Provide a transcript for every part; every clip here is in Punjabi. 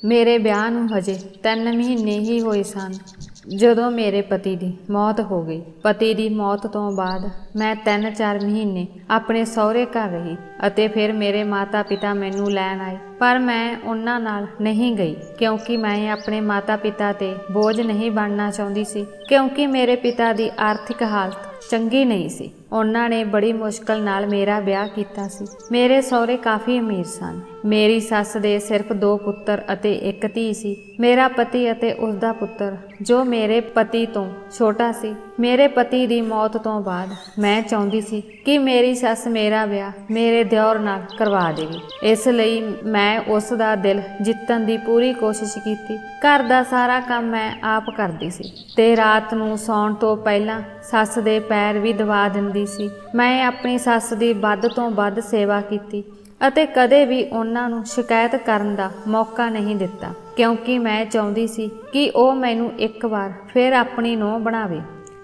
ਮੇਰੇ ਵਿਆਹ ਨੂੰ ਹਜੇ 3 ਮਹੀਨੇ ਹੀ ਹੋਏ ਸਨ ਜਦੋਂ ਮੇਰੇ ਪਤੀ ਦੀ ਮੌਤ ਹੋ ਗਈ। ਪਤੀ ਦੀ ਮੌਤ ਤੋਂ ਬਾਅਦ ਮੈਂ 3-4 ਮਹੀਨੇ ਆਪਣੇ ਸਹੁਰੇ ਘਰ ਰਹੀ ਅਤੇ ਫਿਰ ਮੇਰੇ ਮਾਤਾ ਪਿਤਾ ਮੈਨੂੰ ਲੈਣ ਆਏ, ਪਰ ਮੈਂ ਉਹਨਾਂ ਨਾਲ ਨਹੀਂ ਗਈ ਕਿਉਂਕਿ ਮੈਂ ਆਪਣੇ ਮਾਤਾ ਪਿਤਾ ਤੇ ਬੋਝ ਨਹੀਂ ਬਣਨਾ ਚਾਹੁੰਦੀ ਸੀ, ਕਿਉਂਕਿ ਮੇਰੇ ਪਿਤਾ ਦੀ ਆਰਥਿਕ ਹਾਲਤ ਚੰਗੀ ਨਹੀਂ ਸੀ। ਉਹਨਾਂ ਨੇ ਬੜੀ ਮੁਸ਼ਕਲ ਨਾਲ ਮੇਰਾ ਵਿਆਹ ਕੀਤਾ ਸੀ। ਮੇਰੇ ਸਹੁਰੇ ਕਾਫੀ ਅਮੀਰ ਸਨ। ਮੇਰੀ ਸੱਸ ਦੇ ਸਿਰਫ 2 ਪੁੱਤਰ ਅਤੇ 1 ਧੀ ਸੀ। ਮੇਰਾ ਪਤੀ ਅਤੇ ਉਸਦਾ ਪੁੱਤਰ ਜੋ ਮੇਰੇ ਪਤੀ ਤੋਂ ਛੋਟਾ ਸੀ। ਮੇਰੇ ਪਤੀ ਦੀ ਮੌਤ ਤੋਂ ਬਾਅਦ ਮੈਂ ਚਾਹੁੰਦੀ ਸੀ ਕਿ ਮੇਰੀ ਸੱਸ ਮੇਰਾ ਵਿਆਹ ਮੇਰੇ ਦਿਓਰ ਨਾਲ ਕਰਵਾ ਦੇਵੇ। ਇਸ ਲਈ ਮੈਂ ਉਸ ਦਾ ਦਿਲ ਜਿੱਤਣ ਦੀ ਪੂਰੀ ਕੋਸ਼ਿਸ਼ ਕੀਤੀ। ਘਰ ਦਾ ਸਾਰਾ ਕੰਮ ਮੈਂ ਆਪ ਕਰਦੀ ਸੀ ਤੇ ਰਾਤ ਨੂੰ ਸੌਣ ਤੋਂ ਪਹਿਲਾਂ ਸੱਸ ਦੇ ਪੈਰ ਵੀ ਦਬਾ ਦਿੰਦੀ ਸੀ। ਮੈਂ ਆਪਣੀ ਸੱਸ ਦੀ ਵੱਧ ਤੋਂ ਵੱਧ ਸੇਵਾ ਕੀਤੀ ਅਤੇ ਕਦੇ ਵੀ ਉਹਨਾਂ ਨੂੰ ਸ਼ਿਕਾਇਤ ਕਰਨ ਦਾ ਮੌਕਾ ਨਹੀਂ ਦਿੱਤਾ, ਕਿਉਂਕਿ ਮੈਂ ਚਾਹੁੰਦੀ ਸੀ ਕਿ ਉਹ ਮੈਨੂੰ ਇੱਕ ਵਾਰ ਫਿਰ ਆਪਣੀ ਨੂੰਹ ਬਣਾਵੇ।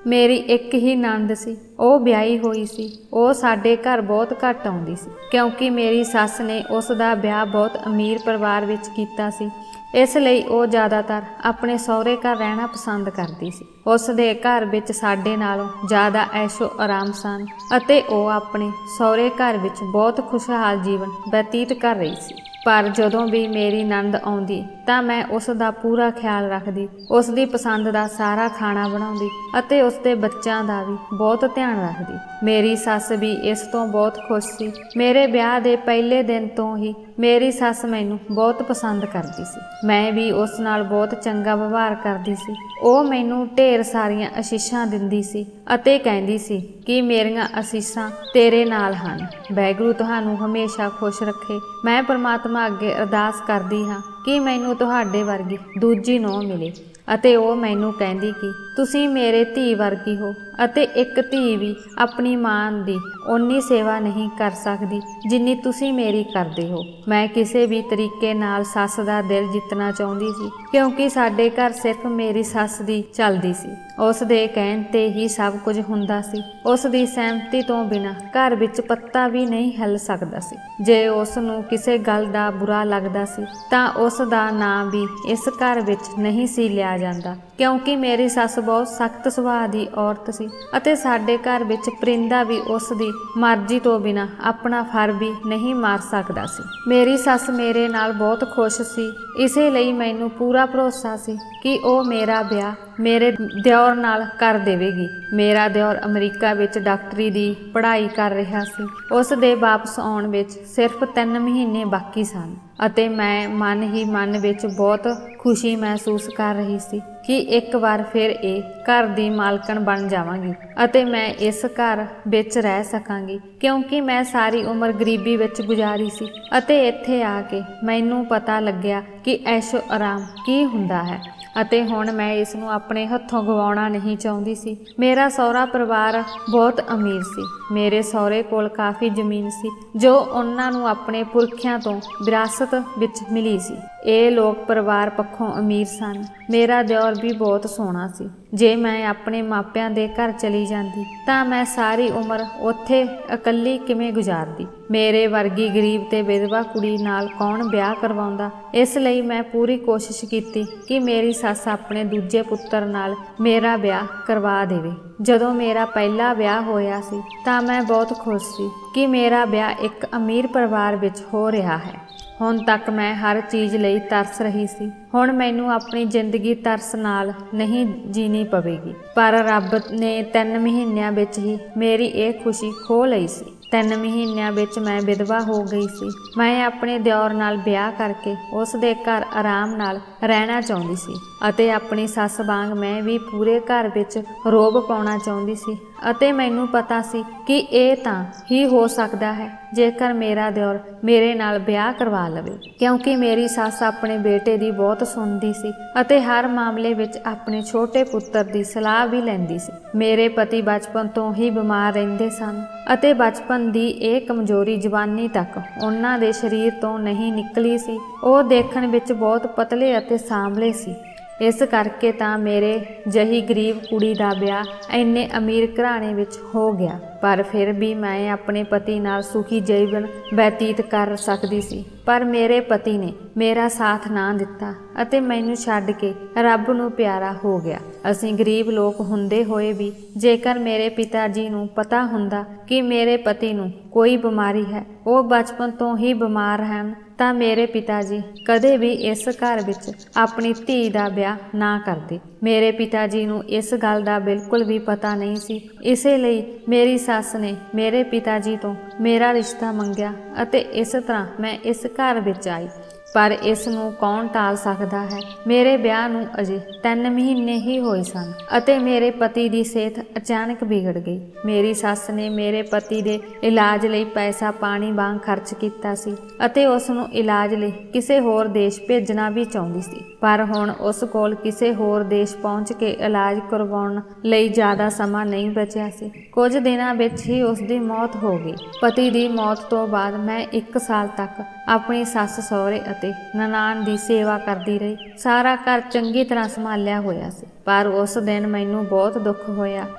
ਮੇਰੀ ਇੱਕ ਹੀ ਨਣਦ ਸੀ, ਉਹ ਵਿਆਹੀ ਹੋਈ ਸੀ। ਉਹ ਸਾਡੇ ਘਰ ਬਹੁਤ ਘੱਟ ਆਉਂਦੀ ਸੀ ਕਿਉਂਕਿ ਮੇਰੀ ਸੱਸ ਨੇ ਉਸ ਦਾ ਵਿਆਹ ਬਹੁਤ ਅਮੀਰ ਪਰਿਵਾਰ ਵਿੱਚ ਕੀਤਾ ਸੀ। ਇਸ ਲਈ ਉਹ ਜ਼ਿਆਦਾਤਰ ਆਪਣੇ ਸਹੁਰੇ ਘਰ ਰਹਿਣਾ ਪਸੰਦ ਕਰਦੀ ਸੀ। ਉਸ ਦੇ ਘਰ ਵਿੱਚ ਸਾਡੇ ਨਾਲੋਂ ਜ਼ਿਆਦਾ ਐਸ਼ੋ ਆਰਾਮ ਸਨ ਅਤੇ ਉਹ ਆਪਣੇ ਸਹੁਰੇ ਘਰ ਵਿੱਚ ਬਹੁਤ ਖੁਸ਼ਹਾਲ ਜੀਵਨ ਬਤੀਤ ਕਰ ਰਹੀ ਸੀ। ਪਰ ਜਦੋਂ ਵੀ ਮੇਰੀ ਨਣਦ ਆਉਂਦੀ ਤਾਂ ਮੈਂ ਉਸ ਦਾ ਪੂਰਾ ਖਿਆਲ ਰੱਖਦੀ, ਉਸ ਦੀ ਪਸੰਦ ਦਾ ਸਾਰਾ ਖਾਣਾ ਬਣਾਉਂਦੀ ਅਤੇ ਉਸ ਦੇ ਬੱਚਿਆਂ ਦਾ ਵੀ ਬਹੁਤ ਧਿਆਨ ਰੱਖਦੀ। ਮੇਰੀ ਸੱਸ ਵੀ ਇਸ ਤੋਂ ਬਹੁਤ ਖੁਸ਼ ਸੀ। ਮੇਰੇ ਵਿਆਹ ਦੇ ਪਹਿਲੇ ਦਿਨ ਤੋਂ ਹੀ ਮੇਰੀ ਸੱਸ ਮੈਨੂੰ ਬਹੁਤ ਪਸੰਦ ਕਰਦੀ ਸੀ। ਮੈਂ ਵੀ ਉਸ ਨਾਲ ਬਹੁਤ ਚੰਗਾ ਵਿਵਹਾਰ ਕਰਦੀ ਸੀ। ਉਹ ਮੈਨੂੰ ਢੇਰ ਸਾਰੀਆਂ ਅਸੀਸਾਂ ਦਿੰਦੀ ਸੀ ਅਤੇ ਕਹਿੰਦੀ ਸੀ ਕਿ ਮੇਰੀਆਂ ਅਸੀਸਾਂ ਤੇਰੇ ਨਾਲ ਹਨ, ਵਾਹਿਗੁਰੂ ਤੁਹਾਨੂੰ ਹਮੇਸ਼ਾ ਖੁਸ਼ ਰੱਖੇ। ਮੈਂ ਪਰਮਾਤਮਾ ਅੱਗੇ ਅਰਦਾਸ ਕਰਦੀ ਹਾਂ ਕਿ ਮੈਨੂੰ ਤੁਹਾਡੇ ਵਰਗੀ ਦੂਜੀ ਨੂੰਹ ਮਿਲੇ ਅਤੇ ਉਹ ਮੈਨੂੰ ਕਹਿੰਦੀ ਕਿ ਤੁਸੀਂ ਮੇਰੇ ਧੀ ਵਰਗੀ ਹੋ ਅਤੇ ਇੱਕ ਧੀ ਵੀ ਆਪਣੀ ਮਾਂ ਦੀ ਓਨੀ ਸੇਵਾ ਨਹੀਂ ਕਰ ਸਕਦੀ ਜਿੰਨੀ ਤੁਸੀਂ ਮੇਰੀ ਕਰਦੇ ਹੋ। ਮੈਂ ਕਿਸੇ ਵੀ ਤਰੀਕੇ ਨਾਲ ਸੱਸ ਦਾ ਦਿਲ ਜਿੱਤਣਾ ਚਾਹੁੰਦੀ ਸੀ ਕਿਉਂਕਿ ਸਾਡੇ ਘਰ ਸਿਰਫ ਮੇਰੀ ਸੱਸ ਦੀ ਚੱਲਦੀ ਸੀ। ਉਸ ਦੇ ਕਹਿਣ ਤੇ ਹੀ ਸਭ ਕੁਝ ਹੁੰਦਾ ਸੀ। ਉਸ ਦੀ ਸਹਿਮਤੀ ਤੋਂ ਬਿਨਾਂ ਘਰ ਵਿੱਚ ਪੱਤਾ ਵੀ ਨਹੀਂ ਹਿੱਲ ਸਕਦਾ ਸੀ। ਜੇ ਉਸ ਨੂੰ ਕਿਸੇ ਗੱਲ ਦਾ ਬੁਰਾ ਲੱਗਦਾ ਸੀ ਤਾਂ ਉਸ ਦਾ ਨਾਂ ਵੀ ਇਸ ਘਰ ਵਿੱਚ ਨਹੀਂ ਸੀ ਲਿਆ ਜਾਂਦਾ, ਕਿਉਂਕਿ ਮੇਰੀ ਸੱਸ ਬਹੁਤ ਸਖਤ ਸੁਭਾਅ ਦੀ ਔਰਤ ਸੀ ਅਤੇ ਸਾਡੇ ਘਰ ਵਿੱਚ ਪਰਿੰਦਾ ਵੀ ਉਸ ਦੀ ਮਰਜ਼ੀ ਤੋਂ ਬਿਨਾਂ ਆਪਣਾ ਫਰ ਵੀ ਨਹੀਂ ਮਾਰ ਸਕਦਾ ਸੀ। ਮੇਰੀ ਸੱਸ ਮੇਰੇ ਨਾਲ ਬਹੁਤ ਖੁਸ਼ ਸੀ, ਇਸੇ ਲਈ ਮੈਨੂੰ ਪੂਰਾ ਭਰੋਸਾ ਸੀ ਕਿ ਉਹ ਮੇਰਾ ਵਿਆਹ ਮੇਰੇ ਦਿਓਰ ਨਾਲ ਕਰ ਦੇਵੇਗੀ। ਮੇਰਾ ਦਿਓਰ ਅਮਰੀਕਾ ਵਿੱਚ ਡਾਕਟਰੀ ਦੀ ਪੜ੍ਹਾਈ ਕਰ ਰਿਹਾ ਸੀ। ਉਸ ਦੇ ਵਾਪਸ ਆਉਣ ਵਿੱਚ ਸਿਰਫ 3 ਮਹੀਨੇ ਬਾਕੀ ਸਨ ਅਤੇ ਮੈਂ ਮਨ ਹੀ ਮਨ ਵਿੱਚ ਬਹੁਤ ਖੁਸ਼ੀ ਮਹਿਸੂਸ ਕਰ ਰਹੀ ਸੀ ਕਿ ਇੱਕ ਵਾਰ ਫਿਰ ਇਹ ਘਰ ਦੀ ਮਾਲਕਣ ਬਣ ਜਾਵਾਂਗੀ ਅਤੇ ਮੈਂ ਇਸ ਘਰ ਵਿੱਚ ਰਹਿ ਸਕਾਂਗੀ, ਕਿਉਂਕਿ ਮੈਂ ਸਾਰੀ ਉਮਰ ਗਰੀਬੀ ਵਿੱਚ ਗੁਜ਼ਾਰੀ ਸੀ ਅਤੇ ਇੱਥੇ ਆ ਕੇ ਮੈਨੂੰ ਪਤਾ ਲੱਗਿਆ ਕਿ ਐਸ਼ੋ ਆਰਾਮ ਕੀ ਹੁੰਦਾ ਹੈ ਅਤੇ ਹੁਣ ਮੈਂ ਇਸ ਨੂੰ ਆਪਣੇ ਹੱਥੋਂ ਗਵਾਉਣਾ ਨਹੀਂ ਚਾਹੁੰਦੀ ਸੀ। ਮੇਰਾ ਸਹੁਰਾ ਪਰਿਵਾਰ ਬਹੁਤ ਅਮੀਰ ਸੀ। ਮੇਰੇ ਸਹੁਰੇ ਕੋਲ ਕਾਫੀ ਜ਼ਮੀਨ ਸੀ ਜੋ ਉਹਨਾਂ ਨੂੰ ਆਪਣੇ ਪੁਰਖਿਆਂ ਤੋਂ ਵਿਰਾਸਤ ਵਿੱਚ ਮਿਲੀ ਸੀ। ਇਹ ਲੋਕ ਪਰਿਵਾਰ ਪੱਖੋਂ ਅਮੀਰ ਸਨ। ਮੇਰਾ ਦਿਓਰ ਵੀ ਬਹੁਤ ਸੋਹਣਾ ਸੀ। ਜੇ ਮੈਂ ਆਪਣੇ ਮਾਪਿਆਂ ਦੇ ਘਰ ਚਲੀ ਜਾਂਦੀ ਤਾਂ ਮੈਂ ਸਾਰੀ ਉਮਰ ਉੱਥੇ ਇਕੱਲੀ ਕਿਵੇਂ ਗੁਜ਼ਾਰਦੀ। ਮੇਰੇ ਵਰਗੀ ਗਰੀਬ ਤੇ ਵਿਧਵਾ ਕੁੜੀ ਨਾਲ ਕੌਣ ਵਿਆਹ ਕਰਵਾਉਂਦਾ। ਇਸ ਲਈ ਮੈਂ ਪੂਰੀ ਕੋਸ਼ਿਸ਼ ਕੀਤੀ ਕਿ ਮੇਰੀ ਸੱਸ ਆਪਣੇ ਦੂਜੇ ਪੁੱਤਰ ਨਾਲ ਮੇਰਾ ਵਿਆਹ ਕਰਵਾ ਦੇਵੇ। ਜਦੋਂ ਮੇਰਾ ਪਹਿਲਾ ਵਿਆਹ ਹੋਇਆ ਸੀ ਤਾਂ ਮੈਂ ਬਹੁਤ ਖੁਸ਼ ਸੀ ਕਿ ਮੇਰਾ ਵਿਆਹ ਇੱਕ ਅਮੀਰ ਪਰਿਵਾਰ ਵਿੱਚ ਹੋ ਰਿਹਾ ਹੈ। ਹੁਣ ਤੱਕ ਮੈਂ ਹਰ ਚੀਜ਼ ਲਈ ਤਰਸ ਰਹੀ ਸੀ। ਹੁਣ ਮੈਨੂੰ ਆਪਣੀ ਜ਼ਿੰਦਗੀ ਤਰਸ ਨਾਲ ਨਹੀਂ ਜੀਣੀ ਪਵੇਗੀ। ਪਰ ਰੱਬ ਨੇ 3 ਮਹੀਨਿਆਂ ਵਿੱਚ ਹੀ ਮੇਰੀ ਇਹ ਖੁਸ਼ੀ ਖੋਹ ਲਈ ਸੀ। 3 ਮਹੀਨਿਆਂ ਵਿੱਚ ਮੈਂ ਵਿਧਵਾ ਹੋ ਗਈ ਸੀ। ਮੈਂ ਆਪਣੇ ਦਿਓਰ ਨਾਲ ਵਿਆਹ ਕਰਕੇ ਉਸ ਦੇ ਘਰ ਆਰਾਮ ਨਾਲ ਰਹਿਣਾ ਚਾਹੁੰਦੀ ਸੀ ਅਤੇ ਆਪਣੀ ਸੱਸ ਵਾਂਗ ਮੈਂ ਵੀ ਪੂਰੇ ਘਰ ਵਿੱਚ ਰੋਹਬ ਪਾਉਣਾ ਚਾਹੁੰਦੀ ਸੀ ਅਤੇ ਮੈਨੂੰ ਪਤਾ ਸੀ ਕਿ ਇਹ ਤਾਂ ਹੀ ਹੋ ਸਕਦਾ ਹੈ ਜੇਕਰ ਮੇਰਾ ਦਿਓਰ ਮੇਰੇ ਨਾਲ ਵਿਆਹ ਕਰਵਾ ਲਵੇ, ਕਿਉਂਕਿ ਮੇਰੀ ਸੱਸ ਆਪਣੇ ਬੇਟੇ ਦੀ ਬਹੁਤ ਸੁਣਦੀ ਸੀ ਅਤੇ ਹਰ ਮਾਮਲੇ ਵਿੱਚ ਆਪਣੇ ਛੋਟੇ ਪੁੱਤਰ ਦੀ ਸਲਾਹ ਵੀ ਲੈਂਦੀ ਸੀ। ਮੇਰੇ ਪਤੀ ਬਚਪਨ ਤੋਂ ਹੀ ਬਿਮਾਰ ਰਹਿੰਦੇ ਸਨ ਅਤੇ ਬਚਪਨ ਦੀ ਇਹ ਕਮਜ਼ੋਰੀ ਜਵਾਨੀ ਤੱਕ ਉਹਨਾਂ ਦੇ ਸਰੀਰ ਤੋਂ ਨਹੀਂ ਨਿਕਲੀ ਸੀ। ਉਹ ਦੇਖਣ ਵਿੱਚ ਬਹੁਤ ਪਤਲੇ ਅਤੇ ਸਾਂਵਲੇ ਸੀ। ਇਸ ਕਰਕੇ ਤਾਂ ਮੇਰੇ ਜਹੀ ਗਰੀਬ ਕੁੜੀ ਦਾ ਵਿਆਹ ਇੰਨੇ ਅਮੀਰ ਘਰਾਣੇ ਵਿੱਚ ਹੋ ਗਿਆ। ਪਰ ਫਿਰ ਵੀ ਮੈਂ ਆਪਣੇ ਪਤੀ ਨਾਲ ਸੁਖੀ ਜੀਵਨ ਬਤੀਤ ਕਰ ਸਕਦੀ ਸੀ। ਪਰ ਮੇਰੇ ਪਤੀ ਨੇ ਮੇਰਾ ਸਾਥ ਨਾ ਦਿੱਤਾ ਅਤੇ ਮੈਨੂੰ ਛੱਡ ਕੇ ਰੱਬ ਨੂੰ ਪਿਆਰਾ ਹੋ ਗਿਆ। ਅਸੀਂ ਗਰੀਬ ਲੋਕ ਹੁੰਦੇ ਹੋਏ ਵੀ ਜੇਕਰ ਮੇਰੇ ਪਿਤਾ ਜੀ ਨੂੰ ਪਤਾ ਹੁੰਦਾ ਕਿ ਮੇਰੇ ਪਤੀ ਨੂੰ ਕੋਈ ਬਿਮਾਰੀ ਹੈ, ਉਹ ਬਚਪਨ ਤੋਂ ਹੀ ਬਿਮਾਰ ਹਨ, ਤਾਂ ਮੇਰੇ ਪਿਤਾ ਜੀ ਕਦੇ ਵੀ ਇਸ ਘਰ ਵਿੱਚ ਆਪਣੀ ਧੀ ਦਾ ਵਿਆਹ ਨਾ ਕਰਦੇ। ਮੇਰੇ ਪਿਤਾ ਜੀ ਨੂੰ ਇਸ ਗੱਲ ਦਾ ਬਿਲਕੁਲ ਵੀ ਪਤਾ ਨਹੀਂ ਸੀ। ਇਸੇ ਲਈ ਮੇਰੀ ਸੱਸ ਨੇ ਮੇਰੇ ਪਿਤਾ ਜੀ ਤੋਂ ਮੇਰਾ ਰਿਸ਼ਤਾ ਮੰਗਿਆ ਅਤੇ ਇਸ ਤਰ੍ਹਾਂ ਮੈਂ ਇਸ ਘਰ ਵਿੱਚ ਆਈ। ਪਰ ਇਸ ਨੂੰ ਕੌਣ ਟਾਲ ਸਕਦਾ ਹੈ। ਮੇਰੇ ਵਿਆਹ ਨੂੰ ਅਜੇ 3 ਮਹੀਨੇ ਹੀ ਹੋਏ ਸਨ ਅਤੇ ਮੇਰੇ ਪਤੀ ਦੀ ਸਿਹਤ ਅਚਾਨਕ ਵਿਗੜ ਗਈ। ਮੇਰੀ ਸੱਸ ਨੇ ਮੇਰੇ ਪਤੀ ਦੇ ਇਲਾਜ ਲਈ ਪੈਸਾ ਪਾਣੀ ਵਾਂਗ ਖਰਚ ਕੀਤਾ ਸੀ ਅਤੇ ਉਸ ਨੂੰ ਇਲਾਜ ਲਈ ਕਿਸੇ ਹੋਰ ਦੇਸ਼ ਭੇਜਣਾ ਵੀ ਚਾਹੁੰਦੀ ਸੀ। ਪਰ ਹੁਣ ਉਸ ਕੋਲ ਕਿਸੇ ਹੋਰ ਦੇਸ਼ ਪਹੁੰਚ ਕੇ ਇਲਾਜ ਕਰਵਾਉਣ ਲਈ ਜ਼ਿਆਦਾ ਸਮਾਂ ਨਹੀਂ ਬਚਿਆ ਸੀ। ਕੁਝ ਦਿਨਾਂ ਵਿੱਚ ਹੀ ਉਸ ਦੀ ਮੌਤ ਹੋ ਗਈ। ਪਤੀ ਦੀ ਮੌਤ ਤੋਂ ਬਾਅਦ ਮੈਂ 1 ਸਾਲ ਤੱਕ ਆਪਣੀ ਸੱਸ ਸਹੁਰੇ ਅਤੇ ਨਨਾਣ ਦੀ ਸੇਵਾ ਕਰਦੀ ਰਹੀ। ਸਾਰਾ ਘਰ ਚੰਗੀ ਤਰ੍ਹਾਂ ਸੰਭਾਲਿਆ ਹੋਇਆ ਸੀ। ਪਰ ਉਸ ਦਿਨ ਮੈਨੂੰ ਬਹੁਤ ਦੁੱਖ ਹੋਇਆ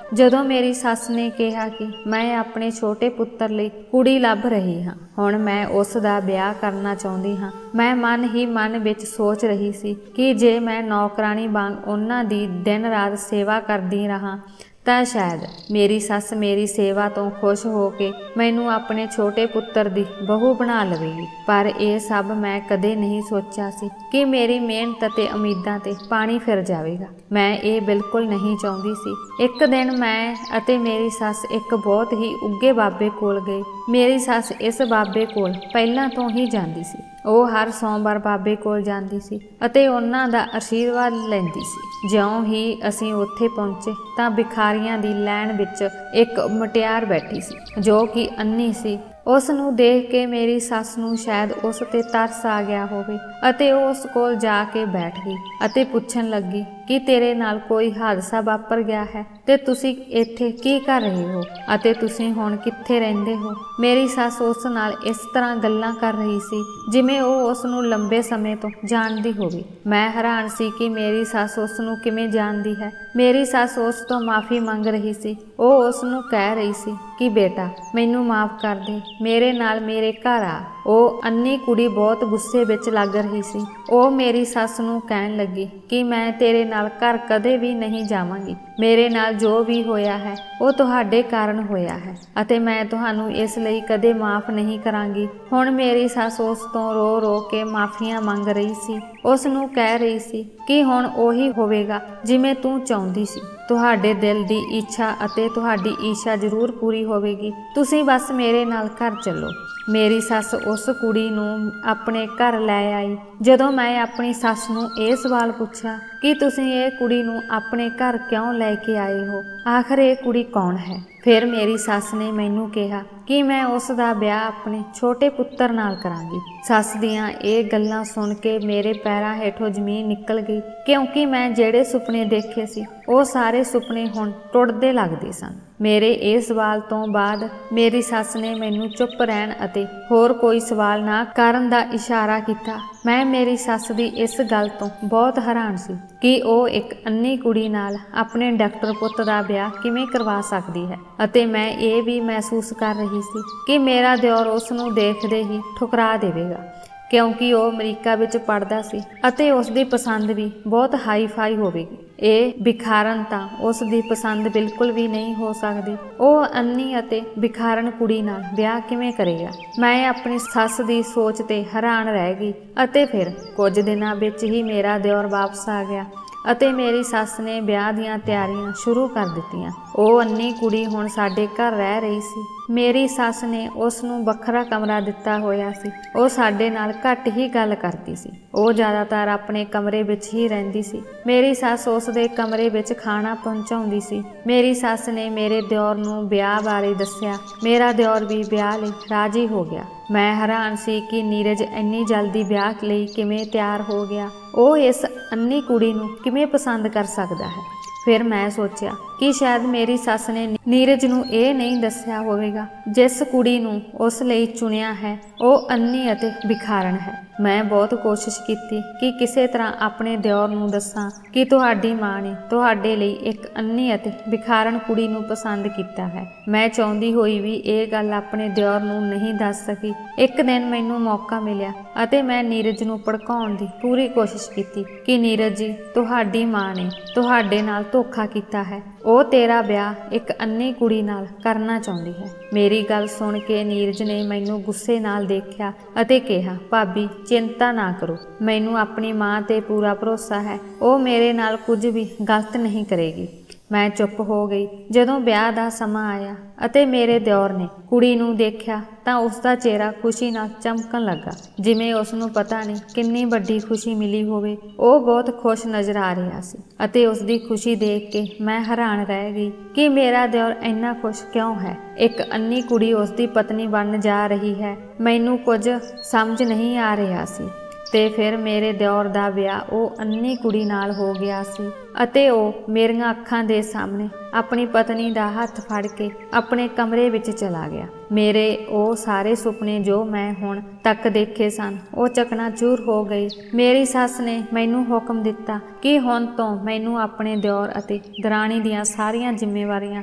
ਜਦੋਂ ਮੇਰੀ ਸੱਸ ਨੇ ਕਿਹਾ ਕਿ ਮੈਂ ਆਪਣੇ ਛੋਟੇ ਪੁੱਤਰ ਲਈ ਕੁੜੀ ਲੱਭ ਰਹੀ ਹਾਂ। ਹੁਣ ਮੈਂ ਉਸ ਦਾ ਵਿਆਹ ਕਰਨਾ ਚਾਹੁੰਦੀ ਹਾਂ। ਮੈਂ ਮਨ ਹੀ ਮਨ ਵਿੱਚ ਸੋਚ ਰਹੀ ਸੀ ਕਿ ਜੇ ਮੈਂ ਨੌਕਰਾਣੀ ਵਾਂਗ ਉਹਨਾਂ ਦੀ ਦਿਨ ਰਾਤ ਸੇਵਾ ਕਰਦੀ ਰਹਾਂ ਤਾਂ ਸ਼ਾਇਦ ਮੇਰੀ ਸੱਸ ਮੇਰੀ ਸੇਵਾ ਤੋਂ ਖੁਸ਼ ਹੋ ਕੇ ਮੈਨੂੰ ਆਪਣੇ ਛੋਟੇ ਪੁੱਤਰ ਦੀ ਬਹੂ ਬਣਾ ਲਵੇਗੀ। ਪਰ ਇਹ ਸਭ ਮੈਂ ਕਦੇ ਨਹੀਂ ਸੋਚਿਆ ਸੀ ਕਿ ਮੇਰੀ ਮਿਹਨਤ ਅਤੇ ਉਮੀਦਾਂ ਤੇ ਪਾਣੀ ਫਿਰ ਜਾਵੇਗਾ। ਮੈਂ ਇਹ ਬਿਲਕੁਲ ਨਹੀਂ ਚਾਹੁੰਦੀ ਸੀ। ਇੱਕ ਦਿਨ ਮੈਂ ਅਤੇ ਮੇਰੀ ਸੱਸ ਇੱਕ ਬਹੁਤ ਹੀ ਉੱਘੇ ਬਾਬੇ ਕੋਲ ਗਏ। ਮੇਰੀ ਸੱਸ ਇਸ ਬਾਬੇ ਕੋਲ ਪਹਿਲਾਂ ਤੋਂ ਹੀ ਜਾਂਦੀ ਸੀ। ਉਹ ਹਰ ਸੋਮਵਾਰ ਬਾਬੇ ਕੋਲ ਜਾਂਦੀ ਸੀ ਅਤੇ ਉਹਨਾਂ ਦਾ ਆਸ਼ੀਰਵਾਦ ਲੈਂਦੀ ਸੀ। ਜਿਉਂ ਹੀ ਅਸੀਂ ਉੱਥੇ ਪਹੁੰਚੇ ਤਾਂ ਭਿਖਾਰੀਆਂ ਦੀ ਲਾਈਨ ਵਿੱਚ ਇੱਕ ਮੁਟਿਆਰ ਬੈਠੀ ਸੀ ਜੋ ਕਿ ਅੰਨ੍ਹੀ ਸੀ। ਉਸ ਨੂੰ ਦੇਖ ਕੇ ਮੇਰੀ ਸੱਸ ਨੂੰ ਸ਼ਾਇਦ ਉਸ ਤੇ ਤਰਸ ਆ ਗਿਆ ਹੋਵੇ ਅਤੇ ਉਹ ਉਸ ਕੋਲ ਜਾ ਕੇ ਬੈਠ ਗਈ ਅਤੇ ਪੁੱਛਣ ਲੱਗੀ ਕਿ ਤੇਰੇ ਨਾਲ ਕੋਈ ਹਾਦਸਾ ਵਾਪਰ ਗਿਆ ਹੈ ਤੇ ਤੁਸੀਂ ਇੱਥੇ ਕੀ ਕਰ ਰਹੇ ਹੋ ਅਤੇ ਤੁਸੀਂ ਹੁਣ ਕਿੱਥੇ ਰਹਿੰਦੇ ਹੋ। ਮੇਰੀ ਸੱਸ ਉਸ ਨਾਲ ਇਸ ਤਰ੍ਹਾਂ ਗੱਲਾਂ ਕਰ ਰਹੀ ਸੀ ਜਿਵੇਂ ਉਹ ਉਸ ਨੂੰ ਲੰਬੇ ਸਮੇਂ ਤੋਂ ਜਾਣਦੀ ਹੋਵੇ। ਮੈਂ ਹੈਰਾਨ ਸੀ ਕਿ ਮੇਰੀ ਸੱਸ ਉਸ ਨੂੰ ਕਿਵੇਂ ਜਾਣਦੀ ਹੈ। ਮੇਰੀ ਸੱਸ ਉਸ ਤੋਂ ਮਾਫੀ ਮੰਗ ਰਹੀ ਸੀ। ਉਹ ਉਸ ਨੂੰ ਕਹਿ ਰਹੀ ਸੀ ਕਿ ਬੇਟਾ ਮੈਨੂੰ ਮਾਫ ਕਰ ਦੇ, ਮੇਰੇ ਨਾਲ ਮੇਰੇ ਘਰ ਆ। ਉਹ ਅੰਨੀ ਕੁੜੀ ਬਹੁਤ ਗੁੱਸੇ ਵਿੱਚ ਲੱਗ ਰਹੀ ਸੀ। ਉਹ ਮੇਰੀ ਸੱਸ ਨੂੰ ਕਹਿਣ ਲੱਗੀ ਕਿ ਮੈਂ ਤੇਰੇ ਨਾਲ ਘਰ ਕਦੇ ਵੀ ਨਹੀਂ ਜਾਵਾਂਗੀ। ਮੇਰੇ ਨਾਲ ਜੋ ਵੀ ਹੋਇਆ ਹੈ ਉਹ ਤੁਹਾਡੇ ਕਾਰਨ ਹੋਇਆ ਹੈ ਅਤੇ ਮੈਂ ਤੁਹਾਨੂੰ ਇਸ ਲਈ ਕਦੇ ਮਾਫ ਨਹੀਂ ਕਰਾਂਗੀ। ਹੁਣ ਮੇਰੀ ਸੱਸ ਉਸ ਤੋਂ ਰੋ ਰੋ ਕੇ ਮਾਫੀਆਂ ਮੰਗ ਰਹੀ ਸੀ। ਉਸ ਨੂੰ ਕਹਿ ਰਹੀ ਸੀ ਕਿ ਹੁਣ ਉਹੀ ਹੋਵੇਗਾ ਜਿਵੇਂ ਤੂੰ ਚਾਹੁੰਦੀ ਸੀ। ਤੁਹਾਡੇ ਦਿਲ ਦੀ ਇੱਛਾ ਅਤੇ ਤੁਹਾਡੀ ਇੱਛਾ ਜ਼ਰੂਰ ਪੂਰੀ ਹੋਵੇਗੀ। ਤੁਸੀਂ ਬਸ ਮੇਰੇ ਨਾਲ ਘਰ ਚੱਲੋ। ਮੇਰੀ ਸੱਸ ਉਸ ਕੁੜੀ ਨੂੰ ਆਪਣੇ ਘਰ ਲੈ ਆਈ। ਜਦੋਂ ਮੈਂ ਆਪਣੀ ਸੱਸ ਨੂੰ ਇਹ ਸਵਾਲ ਪੁੱਛਿਆ ਕਿ ਤੁਸੀਂ ਇਹ ਕੁੜੀ ਨੂੰ ਆਪਣੇ ਘਰ ਕਿਉਂ ਲੈ ਕੇ ਆਏ ਹੋ, ਆਖਰ ਇਹ ਕੁੜੀ ਕੌਣ ਹੈ, ਫਿਰ ਮੇਰੀ ਸੱਸ ਨੇ ਮੈਨੂੰ ਕਿਹਾ ਕਿ ਮੈਂ ਉਸ ਦਾ ਵਿਆਹ ਆਪਣੇ ਛੋਟੇ ਪੁੱਤਰ ਨਾਲ ਕਰਾਂਗੀ। ਸੱਸ ਦੀਆਂ ਇਹ ਗੱਲਾਂ ਸੁਣ ਕੇ ਮੇਰੇ ਪੈਰਾਂ ਹੇਠੋਂ ਜ਼ਮੀਨ ਨਿਕਲ ਗਈ ਕਿਉਂਕਿ ਮੈਂ ਜਿਹੜੇ ਸੁਪਨੇ ਦੇਖੇ ਸੀ ਉਹ ਸਾਰੇ ਸੁਪਨੇ ਹੁਣ ਟੁੱਟਦੇ ਲੱਗਦੇ ਸਨ। ਮੇਰੇ ਇਹ ਸਵਾਲ ਤੋਂ ਬਾਅਦ ਮੇਰੀ ਸੱਸ ਨੇ ਮੈਨੂੰ ਚੁੱਪ ਰਹਿਣ ਅਤੇ ਹੋਰ ਕੋਈ ਸਵਾਲ ਨਾ ਕਰਨ ਦਾ ਇਸ਼ਾਰਾ ਕੀਤਾ। ਮੈਂ ਮੇਰੀ ਸੱਸ ਦੀ ਇਸ ਗੱਲ ਤੋਂ ਬਹੁਤ ਹੈਰਾਨ ਸੀ ਕਿ ਉਹ ਇੱਕ ਅੰਨੀ ਕੁੜੀ ਨਾਲ ਆਪਣੇ ਡਾਕਟਰ ਪੁੱਤ ਦਾ ਵਿਆਹ ਕਿਵੇਂ ਕਰਵਾ ਸਕਦੀ ਹੈ ਅਤੇ ਮੈਂ ਇਹ ਵੀ ਮਹਿਸੂਸ ਕਰ ਰਹੀ ਸੀ ਕਿ ਮੇਰਾ ਦਿਓਰ ਉਸ ਨੂੰ ਦੇਖਦੇ ਹੀ ਠੁਕਰਾ ਦੇਵੇਗਾ ਕਿਉਂਕਿ ਉਹ ਅਮਰੀਕਾ ਵਿੱਚ ਪੜ੍ਹਦਾ ਸੀ ਅਤੇ ਉਸ ਦੀ ਪਸੰਦ ਵੀ ਬਹੁਤ ਹਾਈ ਫਾਈ ਹੋਵੇਗੀ। ਇਹ ਭਿਖਾਰਨ ਤਾਂ ਉਸ ਦੀ ਪਸੰਦ ਬਿਲਕੁਲ ਵੀ ਨਹੀਂ ਹੋ ਸਕਦੀ। ਉਹ ਅੰਨੀ ਅਤੇ ਭਿਖਾਰਨ ਕੁੜੀ ਨਾਲ ਵਿਆਹ ਕਿਵੇਂ ਕਰੇਗਾ। ਮੈਂ ਆਪਣੀ ਸੱਸ ਦੀ ਸੋਚ ਤੇ ਹੈਰਾਨ ਰਹਿ ਗਈ ਅਤੇ ਫਿਰ ਕੁਝ ਦਿਨਾਂ ਵਿੱਚ ਹੀ ਮੇਰਾ ਦਿਓਰ ਵਾਪਸ ਆ ਗਿਆ ਅਤੇ ਮੇਰੀ ਸੱਸ ਨੇ ਵਿਆਹ ਦੀਆਂ ਤਿਆਰੀਆਂ ਸ਼ੁਰੂ ਕਰ ਦਿੱਤੀਆਂ। ਉਹ ਅੰਨੀ ਕੁੜੀ ਹੁਣ ਸਾਡੇ ਘਰ ਰਹਿ ਰਹੀ ਸੀ। ਮੇਰੀ ਸੱਸ ਨੇ ਉਸ ਨੂੰ ਵੱਖਰਾ ਕਮਰਾ ਦਿੱਤਾ ਹੋਇਆ ਸੀ। ਉਹ ਸਾਡੇ ਨਾਲ ਘੱਟ ਹੀ ਗੱਲ ਕਰਦੀ ਸੀ। ਉਹ ਜ਼ਿਆਦਾਤਰ ਆਪਣੇ ਕਮਰੇ ਵਿੱਚ ਹੀ ਰਹਿੰਦੀ ਸੀ। ਮੇਰੀ ਸੱਸ ਉਸ ਦੇ ਕਮਰੇ ਵਿੱਚ ਖਾਣਾ ਪਹੁੰਚਾਉਂਦੀ ਸੀ। ਮੇਰੀ ਸੱਸ ਨੇ ਮੇਰੇ ਦਿਓਰ ਨੂੰ ਵਿਆਹ ਬਾਰੇ ਦੱਸਿਆ। ਮੇਰਾ ਦਿਓਰ ਵੀ ਵਿਆਹ ਲਈ ਰਾਜ਼ੀ ਹੋ ਗਿਆ। ਮੈਂ ਹੈਰਾਨ ਸੀ ਕਿ ਨੀਰਜ ਇੰਨੀ ਜਲਦੀ ਵਿਆਹ ਲਈ ਕਿਵੇਂ ਤਿਆਰ ਹੋ ਗਿਆ। ਉਹ ਇਸ ਅੰਨੀ ਕੁੜੀ ਨੂੰ ਕਿਵੇਂ ਪਸੰਦ ਕਰ ਸਕਦਾ ਹੈ। ਫਿਰ ਮੈਂ ਸੋਚਿਆ ਕਿ ਸ਼ਾਇਦ ਮੇਰੀ ਸੱਸ ਨੇ ਨੀਰਜ ਨੂੰ ਇਹ ਨਹੀਂ ਦੱਸਿਆ ਹੋਵੇਗਾ ਜਿਸ ਕੁੜੀ ਨੂੰ ਉਸ ਲਈ ਚੁਣਿਆ ਹੈ ਉਹ ਅੰਨੀ ਅਤੇ ਭਿਖਾਰਨ ਹੈ। ਮੈਂ ਬਹੁਤ ਕੋਸ਼ਿਸ਼ ਕੀਤੀ ਕਿ ਕਿਸੇ ਤਰ੍ਹਾਂ ਆਪਣੇ ਦਿਓਰ ਨੂੰ ਦੱਸਾਂ ਕਿ ਤੁਹਾਡੀ ਮਾਂ ਨੇ ਤੁਹਾਡੇ ਲਈ ਇੱਕ ਅੰਨੀ ਅਤੇ ਬਿਖਾਰਨ ਕੁੜੀ ਨੂੰ ਪਸੰਦ ਕੀਤਾ ਹੈ। ਮੈਂ ਚਾਹੁੰਦੀ ਹੋਈ ਵੀ ਇਹ ਗੱਲ ਆਪਣੇ ਦਿਓਰ ਨੂੰ ਨਹੀਂ ਦੱਸ ਸਕੀ। ਇੱਕ ਦਿਨ ਮੈਨੂੰ ਮੌਕਾ ਮਿਲਿਆ ਅਤੇ ਮੈਂ ਨੀਰਜ ਨੂੰ ਭੜਕਾਉਣ ਦੀ ਪੂਰੀ ਕੋਸ਼ਿਸ਼ ਕੀਤੀ ਕਿ ਨੀਰਜ ਜੀ, ਤੁਹਾਡੀ ਮਾਂ ਨੇ ਤੁਹਾਡੇ ਨਾਲ ਧੋਖਾ ਕੀਤਾ ਹੈ। ਉਹ ਤੇਰਾ ਵਿਆਹ ਇੱਕ ਅੰਨੀ ਕੁੜੀ ਨਾਲ ਕਰਨਾ ਚਾਹੁੰਦੀ ਹੈ। ਮੇਰੀ ਗੱਲ ਸੁਣ ਕੇ ਨੀਰਜ ਨੇ ਮੈਨੂੰ ਗੁੱਸੇ ਨਾਲ ਦੇਖਿਆ ਅਤੇ ਕਿਹਾ, ਭਾਬੀ ਚਿੰਤਾ ਨਾ ਕਰੋ, ਮੈਨੂੰ ਆਪਣੀ ਮਾਂ ਤੇ ਪੂਰਾ ਭਰੋਸਾ ਹੈ। ਉਹ ਮੇਰੇ ਨਾਲ ਕੁਝ ਵੀ ਗਲਤ ਨਹੀਂ ਕਰੇਗੀ। ਮੈਂ ਚੁੱਪ ਹੋ ਗਈ। ਜਦੋਂ ਵਿਆਹ ਦਾ ਸਮਾਂ ਆਇਆ ਅਤੇ ਮੇਰੇ ਦਿਓਰ ਨੇ ਕੁੜੀ ਨੂੰ ਦੇਖਿਆ ਤਾਂ ਉਸ ਦਾ ਚਿਹਰਾ ਖੁਸ਼ੀ ਨਾਲ ਚਮਕਣ ਲੱਗਾ, ਜਿਵੇਂ ਉਸ ਨੂੰ ਪਤਾ ਨਹੀਂ ਕਿੰਨੀ ਵੱਡੀ ਖੁਸ਼ੀ ਮਿਲੀ ਹੋਵੇ। ਉਹ ਬਹੁਤ ਖੁਸ਼ ਨਜ਼ਰ ਆ ਰਿਹਾ ਸੀ ਅਤੇ ਉਸ ਦੀ ਖੁਸ਼ੀ ਦੇਖ ਕੇ ਮੈਂ ਹੈਰਾਨ ਰਹਿ ਗਈ ਕਿ ਮੇਰਾ ਦਿਓਰ ਇੰਨਾ ਖੁਸ਼ ਕਿਉਂ ਹੈ। ਇੱਕ ਅੰਨੀ ਕੁੜੀ ਉਸ ਦੀ ਪਤਨੀ ਬਣਨ ਜਾ ਰਹੀ ਹੈ। ਮੈਨੂੰ ਕੁਝ ਸਮਝ ਨਹੀਂ ਆ ਰਿਹਾ ਸੀ। ਤੇ ਫਿਰ ਮੇਰੇ ਦਿਓਰ ਦਾ ਵਿਆਹ ਉਹ ਅੰਨੀ ਕੁੜੀ ਨਾਲ ਹੋ ਗਿਆ ਸੀ ਅਤੇ ਉਹ ਮੇਰੀਆਂ ਅੱਖਾਂ ਦੇ ਸਾਹਮਣੇ ਆਪਣੀ ਪਤਨੀ ਦਾ ਹੱਥ ਫੜ ਕੇ ਆਪਣੇ ਕਮਰੇ ਵਿੱਚ ਚਲਾ ਗਿਆ। ਮੇਰੇ ਉਹ ਸਾਰੇ ਸੁਪਨੇ ਜੋ ਮੈਂ ਹੁਣ ਤੱਕ ਦੇਖੇ ਸਨ, ਉਹ ਚਕਨਾਚੂਰ ਹੋ ਗਏ। ਮੇਰੀ ਸੱਸ ਨੇ ਮੈਨੂੰ ਹੁਕਮ ਦਿੱਤਾ ਕਿ ਹੁਣ ਤੋਂ ਮੈਨੂੰ ਆਪਣੇ ਦਿਓਰ ਅਤੇ ਦਰਾਣੀ ਦੀਆਂ ਸਾਰੀਆਂ ਜ਼ਿੰਮੇਵਾਰੀਆਂ